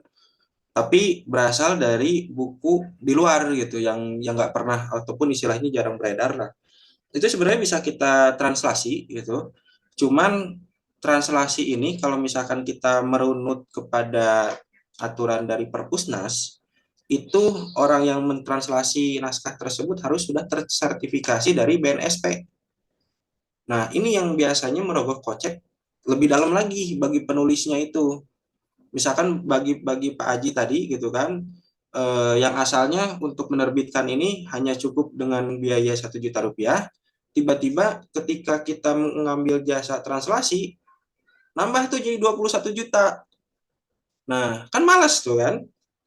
tapi berasal dari buku di luar gitu yang nggak pernah ataupun istilahnya jarang beredar lah. Itu sebenarnya bisa kita translasi gitu. Cuman translasi ini kalau misalkan kita merunut kepada aturan dari Perpusnas, itu orang yang mentranslasi naskah tersebut harus sudah tersertifikasi dari BNSP. Nah, ini yang biasanya merogoh kocek lebih dalam lagi bagi penulisnya itu. Misalkan bagi Pak Aji tadi gitu kan, yang asalnya untuk menerbitkan ini hanya cukup dengan biaya 1 juta rupiah, tiba-tiba ketika kita mengambil jasa translasi, nambah tuh jadi 21 juta. Nah, kan malas tuh kan.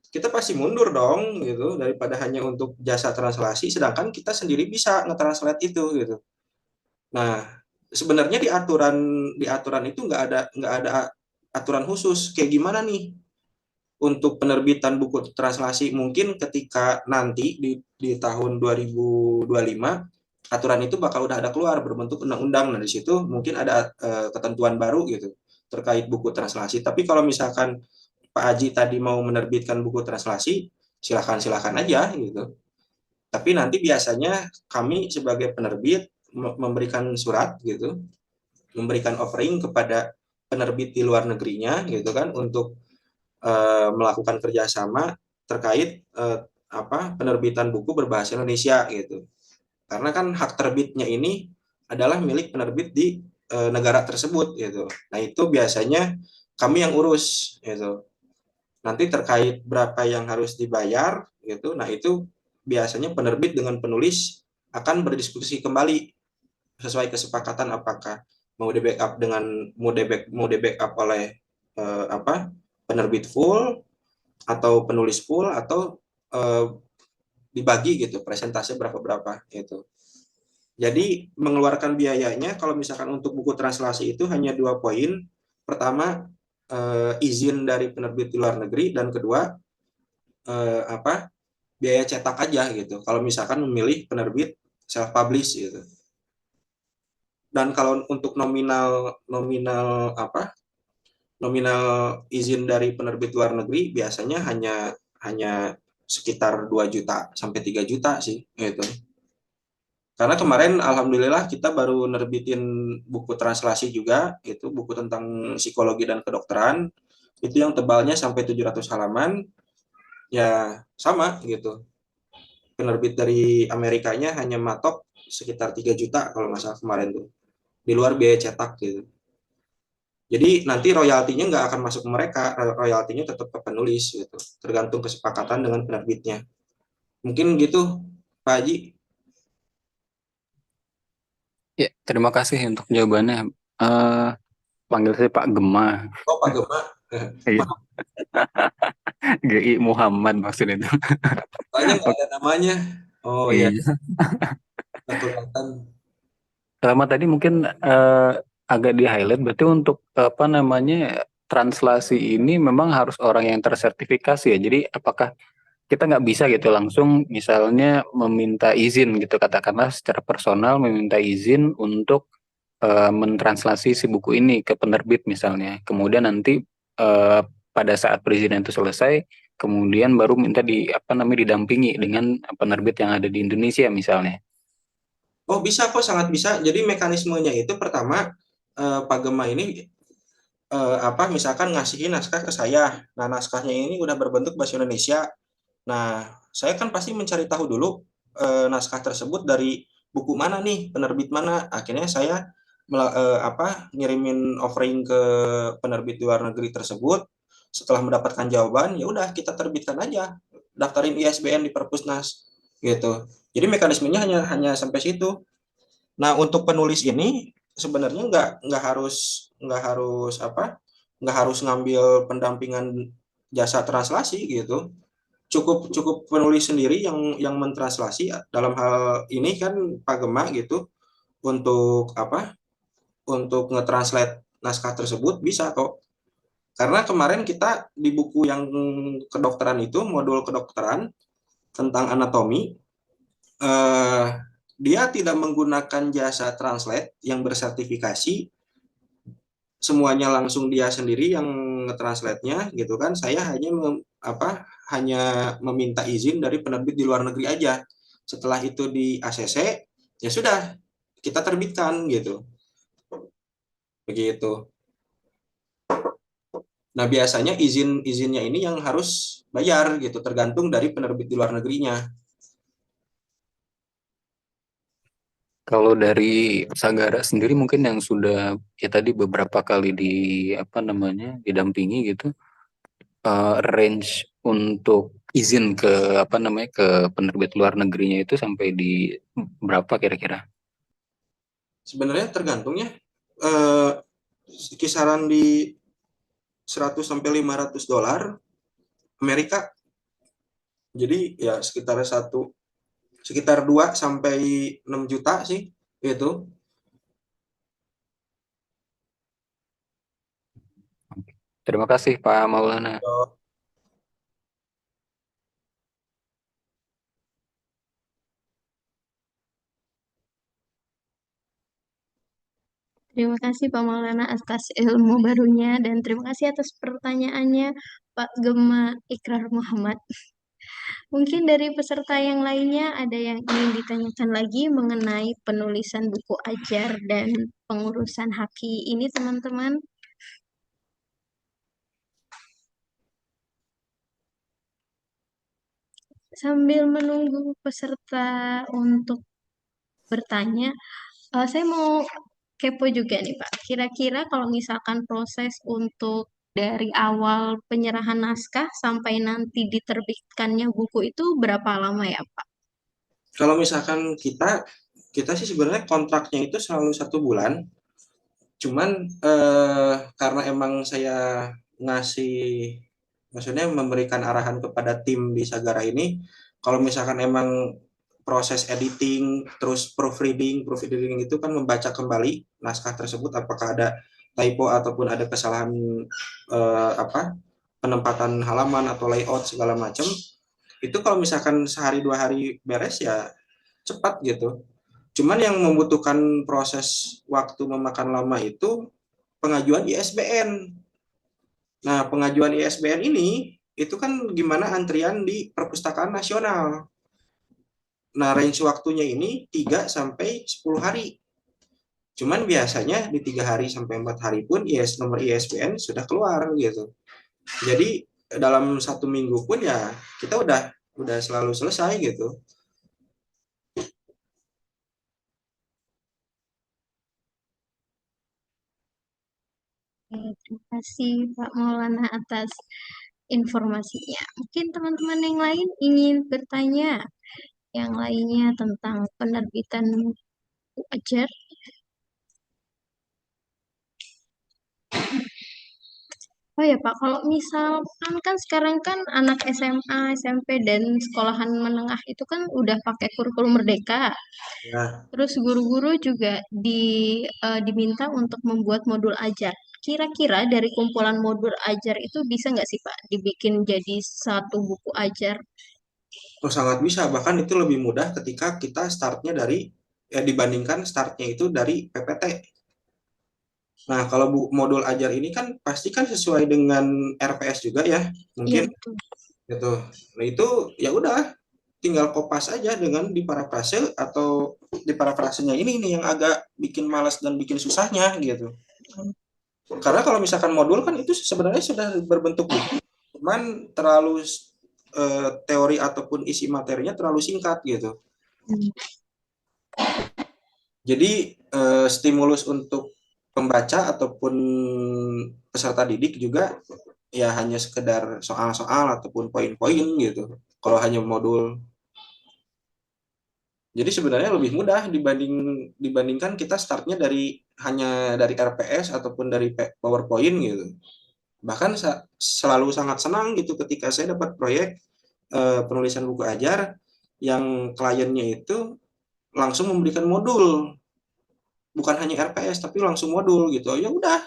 Kita pasti mundur dong gitu daripada hanya untuk jasa translasi, sedangkan kita sendiri bisa nge-translate itu gitu. Nah, sebenarnya di aturan itu nggak ada aturan khusus kayak gimana nih untuk penerbitan buku translasi. Mungkin ketika nanti di tahun 2025 aturan itu bakal udah ada keluar berbentuk undang-undang. Nah, di situ mungkin ada ketentuan baru gitu terkait buku translasi. Tapi kalau misalkan Pak Aji tadi mau menerbitkan buku translasi, silakan aja gitu. Tapi nanti biasanya kami sebagai penerbit memberikan surat gitu, memberikan offering kepada penerbit di luar negerinya gitu kan untuk melakukan kerjasama terkait penerbitan buku berbahasa Indonesia gitu. Karena kan hak terbitnya ini adalah milik penerbit di negara tersebut gitu. Nah, itu biasanya kami yang urus gitu. Nanti terkait berapa yang harus dibayar gitu. Nah, itu biasanya penerbit dengan penulis akan berdiskusi kembali sesuai kesepakatan apakah mau di backup dengan mau di backup oleh penerbit full atau penulis full atau eh, dibagi gitu presentasi berapa berapa gitu. Jadi mengeluarkan biayanya kalau misalkan untuk buku translasi itu hanya 2 poin. Pertama, izin dari penerbit di luar negeri, dan kedua, biaya cetak aja gitu. Kalau misalkan memilih penerbit self publish gitu. Dan kalau untuk nominal nominal nominal izin dari penerbit luar negeri biasanya hanya hanya sekitar 2 juta sampai 3 juta sih gitu. Karena kemarin alhamdulillah kita baru nerbitin buku translasi juga, itu buku tentang psikologi dan kedokteran. Itu yang tebalnya sampai 700 halaman, ya sama gitu. Penerbit dari Amerikanya hanya matok sekitar 3 juta kalau nggak salah kemarin tuh. Di luar biaya cetak gitu. Jadi nanti royaltinya nggak akan masuk ke mereka, royaltinya tetap ke penulis gitu. Tergantung kesepakatan dengan penerbitnya. Mungkin gitu, Pak Haji. Ya, terima kasih untuk jawabannya. Eh, Panggil saya Pak Gema. Oh, Pak Gema. Iya, Maaf, GI Muhammad maksudnya itu. soalnya nggak Oke, ada namanya. Oh ya, iya. nggak kelihatan. Selama tadi mungkin agak di-highlight, berarti untuk apa namanya translasi ini memang harus orang yang tersertifikasi ya. Jadi apakah kita nggak bisa gitu langsung misalnya meminta izin gitu katakanlah secara personal meminta izin untuk mentranslasi si buku ini ke penerbit misalnya. Kemudian nanti eh, pada saat perizinan itu selesai, kemudian baru minta di apa namanya didampingi dengan penerbit yang ada di Indonesia misalnya. Oh, bisa kok, sangat bisa. Jadi mekanismenya itu pertama, Pak Gema ini misalkan ngasihin naskah ke saya. Nah, naskahnya ini udah berbentuk bahasa Indonesia. Nah, saya kan pasti mencari tahu dulu naskah tersebut dari buku mana nih, penerbit mana. Akhirnya saya ngirimin offering ke penerbit di luar negeri tersebut. Setelah mendapatkan jawaban, ya udah kita terbitkan aja, daftarin ISBN di Perpusnas gitu. Jadi mekanismenya hanya hanya sampai situ. Nah, untuk penulis ini sebenarnya nggak harus ngambil pendampingan jasa translasi gitu. Cukup cukup penulis sendiri yang mentranslasi. Dalam hal ini kan Pak Gema gitu, untuk untuk nge-translate naskah tersebut bisa kok. Karena kemarin kita di buku yang kedokteran itu, modul kedokteran tentang anatomi, eh, dia tidak menggunakan jasa translate yang bersertifikasi, semuanya langsung dia sendiri yang nge-translate-nya gitu kan. Saya hanya meminta izin dari penerbit di luar negeri aja. Setelah itu di ACC, ya sudah kita terbitkan gitu. Begitu. Nah, biasanya izin-izinnya ini yang harus bayar gitu, tergantung dari penerbit di luar negerinya. Kalau dari Sagara sendiri mungkin yang sudah ya tadi beberapa kali di apa namanya didampingi gitu, range untuk izin ke apa namanya ke penerbit luar negerinya itu sampai di berapa kira-kira? Sebenarnya tergantung ya, eh, kisaran di 100 sampai $500 Amerika. Jadi ya sekitar 2 sampai 6 juta sih itu. Terima kasih Pak Maulana. Terima kasih Pak Maulana atas ilmu barunya dan terima kasih atas pertanyaannya Pak Gema Ikrar Muhammad. Mungkin dari peserta yang lainnya ada yang ingin ditanyakan lagi mengenai penulisan buku ajar dan pengurusan haki ini teman-teman. Sambil menunggu peserta untuk bertanya, saya mau kepo juga nih Pak. Kira-kira kalau misalkan proses untuk dari awal penyerahan naskah sampai nanti diterbitkannya buku itu berapa lama ya Pak? Kalau misalkan kita sih sebenarnya kontraknya itu selalu 1 bulan. Cuman karena emang saya ngasih, maksudnya memberikan arahan kepada tim di Sagara ini, kalau misalkan emang proses editing, terus proofreading itu kan membaca kembali naskah tersebut, apakah ada typo ataupun ada kesalahan apa penempatan halaman atau layout segala macam. Itu kalau misalkan sehari 2 hari beres ya cepat gitu. Cuman yang membutuhkan proses waktu memakan lama itu pengajuan ISBN. Nah, pengajuan ISBN ini itu kan gimana antrian di Perpustakaan Nasional. Nah, range waktunya ini 3 sampai 10 hari. Cuman biasanya di 3 hari sampai 4 hari pun nomor ISBN sudah keluar gitu. Jadi dalam 1 minggu pun ya kita udah selalu selesai gitu. Terima kasih Pak Maulana atas informasinya. Mungkin teman-teman yang lain ingin bertanya yang lainnya tentang penerbitan buku ajar. Oh ya Pak, kalau misalkan kan sekarang kan anak SMA, SMP, dan sekolahan menengah itu kan udah pakai kurikulum merdeka. Nah, Terus guru-guru juga diminta untuk membuat modul ajar. Kira-kira dari kumpulan modul ajar itu bisa nggak sih Pak dibikin jadi satu buku ajar? oh sangat bisa, bahkan itu lebih mudah ketika kita startnya dari, ya dibandingkan startnya itu dari PPT. Nah, kalau modul ajar ini kan pasti kan sesuai dengan RPS juga ya, Iya mungkin betul. gitu. Nah, itu ya udah tinggal kopas aja dengan diparafrase, atau diparafrasenya ini nih yang agak bikin malas dan bikin susahnya gitu. Karena kalau misalkan modul kan itu sebenarnya sudah berbentuk buku, cuman terlalu teori ataupun isi materinya terlalu singkat gitu. Hmm. Jadi stimulus untuk pembaca ataupun peserta didik juga ya hanya sekedar soal-soal ataupun poin-poin gitu. Kalau hanya modul, jadi sebenarnya lebih mudah dibandingkan kita startnya hanya dari RPS ataupun dari PowerPoint gitu. Bahkan selalu sangat senang gitu ketika saya dapat proyek penulisan buku ajar yang kliennya itu langsung memberikan modul, bukan hanya RPS tapi langsung modul gitu. Ya udah,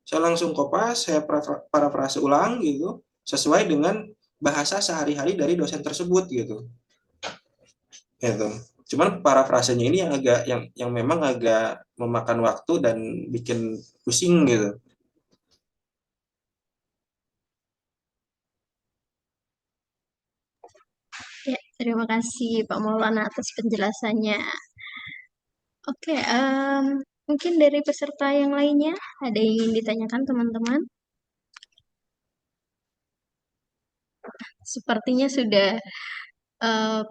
saya langsung kopas, saya parafrase ulang gitu sesuai dengan bahasa sehari-hari dari dosen tersebut gitu. Gitu. Cuman parafrasenya ini yang memang agak memakan waktu dan bikin pusing gitu. Ya, terima kasih Pak Maulana atas penjelasannya. Oke, mungkin dari peserta yang lainnya ada yang ingin ditanyakan teman-teman? Sepertinya sudah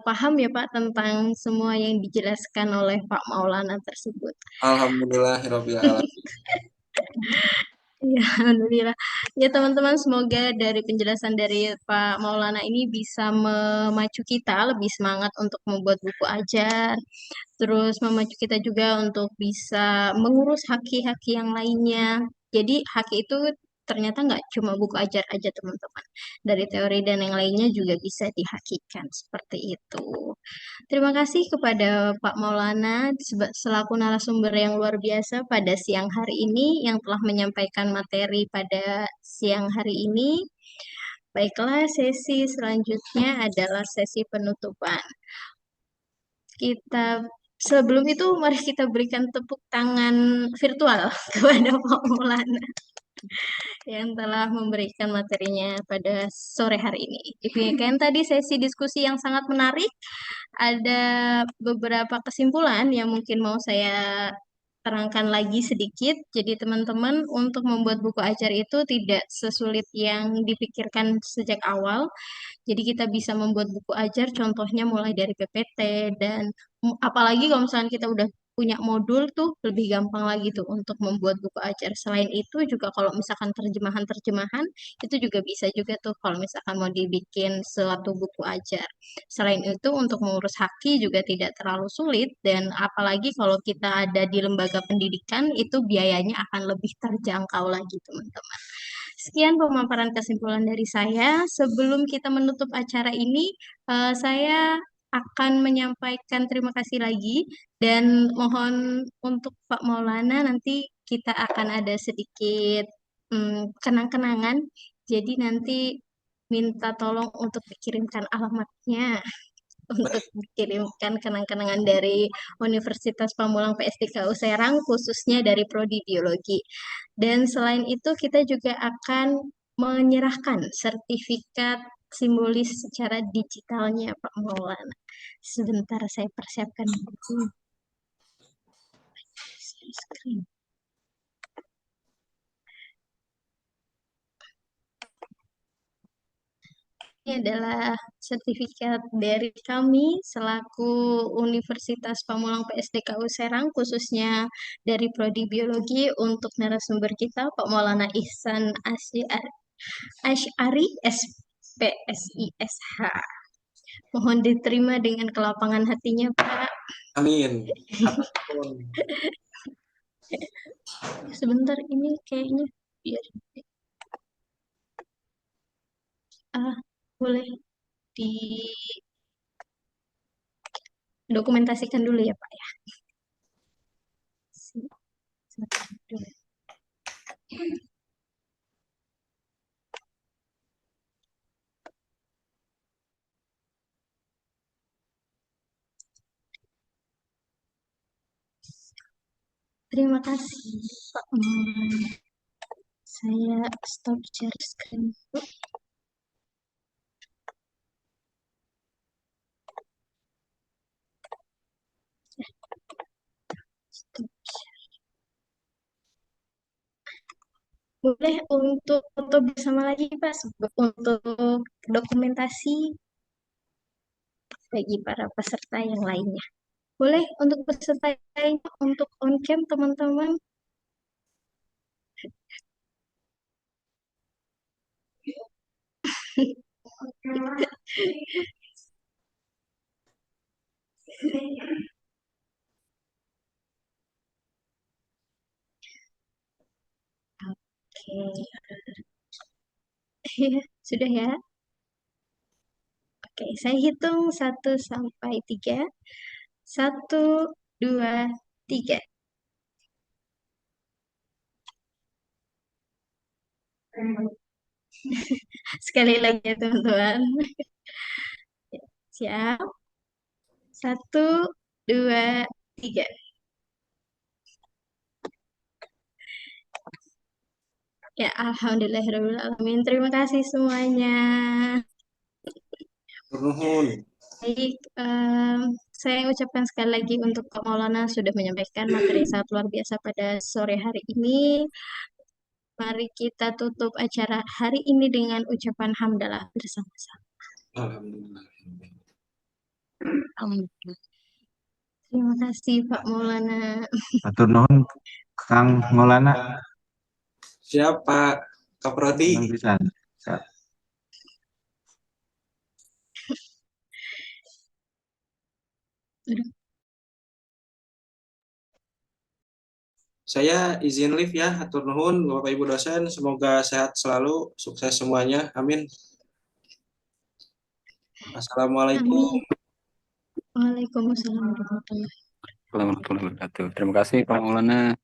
paham ya Pak tentang semua yang dijelaskan oleh Pak Maulana tersebut. Alhamdulillahirabbil alamin. Ya, alhamdulillah. Ya, teman-teman, semoga dari penjelasan dari Pak Maulana ini bisa memacu kita lebih semangat untuk membuat buku ajar, terus memacu kita juga untuk bisa mengurus haki-haki yang lainnya. Jadi, haki itu ternyata nggak cuma buku ajar aja, teman-teman. Dari teori dan yang lainnya juga bisa dihakikan, seperti itu. Terima kasih kepada Pak Maulana selaku narasumber yang luar biasa pada siang hari ini yang telah menyampaikan materi pada siang hari ini. Baiklah, sesi selanjutnya adalah sesi penutupan. Kita sebelum itu mari kita berikan tepuk tangan virtual kepada Pak Maulana yang telah memberikan materinya pada sore hari ini. Demikian tadi sesi diskusi yang sangat menarik. Ada beberapa kesimpulan yang mungkin mau saya terangkan lagi sedikit. Jadi teman-teman untuk membuat buku ajar itu tidak sesulit yang dipikirkan sejak awal. Jadi kita bisa membuat buku ajar contohnya mulai dari PPT dan apalagi kalau misalnya kita udah punya modul tuh lebih gampang lagi tuh untuk membuat buku ajar. Selain itu juga kalau misalkan terjemahan-terjemahan itu juga bisa juga tuh kalau misalkan mau dibikin suatu buku ajar. Selain itu untuk mengurus haki juga tidak terlalu sulit dan apalagi kalau kita ada di lembaga pendidikan itu biayanya akan lebih terjangkau lagi teman-teman. Sekian pemaparan kesimpulan dari saya. Sebelum kita menutup acara ini, saya akan menyampaikan terima kasih lagi dan mohon untuk Pak Maulana nanti kita akan ada sedikit kenang-kenangan. Jadi nanti minta tolong untuk dikirimkan alamatnya untuk dikirimkan kenang-kenangan dari Universitas Pamulang PSDKU Serang khususnya dari Prodi Biologi. Dan selain itu kita juga akan menyerahkan sertifikat simbolis secara digitalnya Pak Maulana. Sebentar saya persiapkan dulu. Screen. Ini adalah sertifikat dari kami selaku Universitas Pamulang PSDKU Serang, khususnya dari Prodi Biologi untuk narasumber kita, Pak Maulana Ihsan Asy'ari, SPSISH. Mohon diterima dengan kelapangan hatinya, Pak. Amin. Sebentar, ini kayaknya biar boleh didokumentasikan dulu ya, Pak ya. Sebentar dulu. Terima kasih, Pak Maulana. Saya stop share screen dulu. Stop share. Boleh untuk foto bersama lagi, Pak, untuk dokumentasi bagi para peserta yang lainnya. Boleh untuk peserta lainnya untuk on cam, teman-teman. Oke. Sudah ya? Oke, saya hitung 1 sampai 3. 1, 2, 3. Sekali lagi ya teman-teman. Siap. 1, 2, 3. Ya, alhamdulillahirrahmanirrahim. Terima kasih semuanya. Nuhun. Baik, saya ucapkan sekali lagi untuk Pak Maulana sudah menyampaikan materi sangat luar biasa pada sore hari ini. Mari kita tutup acara hari ini dengan ucapan hamdalah bersama-sama. Alhamdulillah. Alhamdulillah. Terima kasih Pak Maulana. Atur nuhun Kang Maulana. Siapa? Kaprodi. Nuhun pisan. Saya izin live ya, hatur nuhun Bapak Ibu dosen, semoga sehat selalu, sukses semuanya. Amin. Assalamualaikum. Amin. Waalaikumsalam warahmatullahi Warahmatullahi wabarakatuh. Terima kasih Pak Maulana.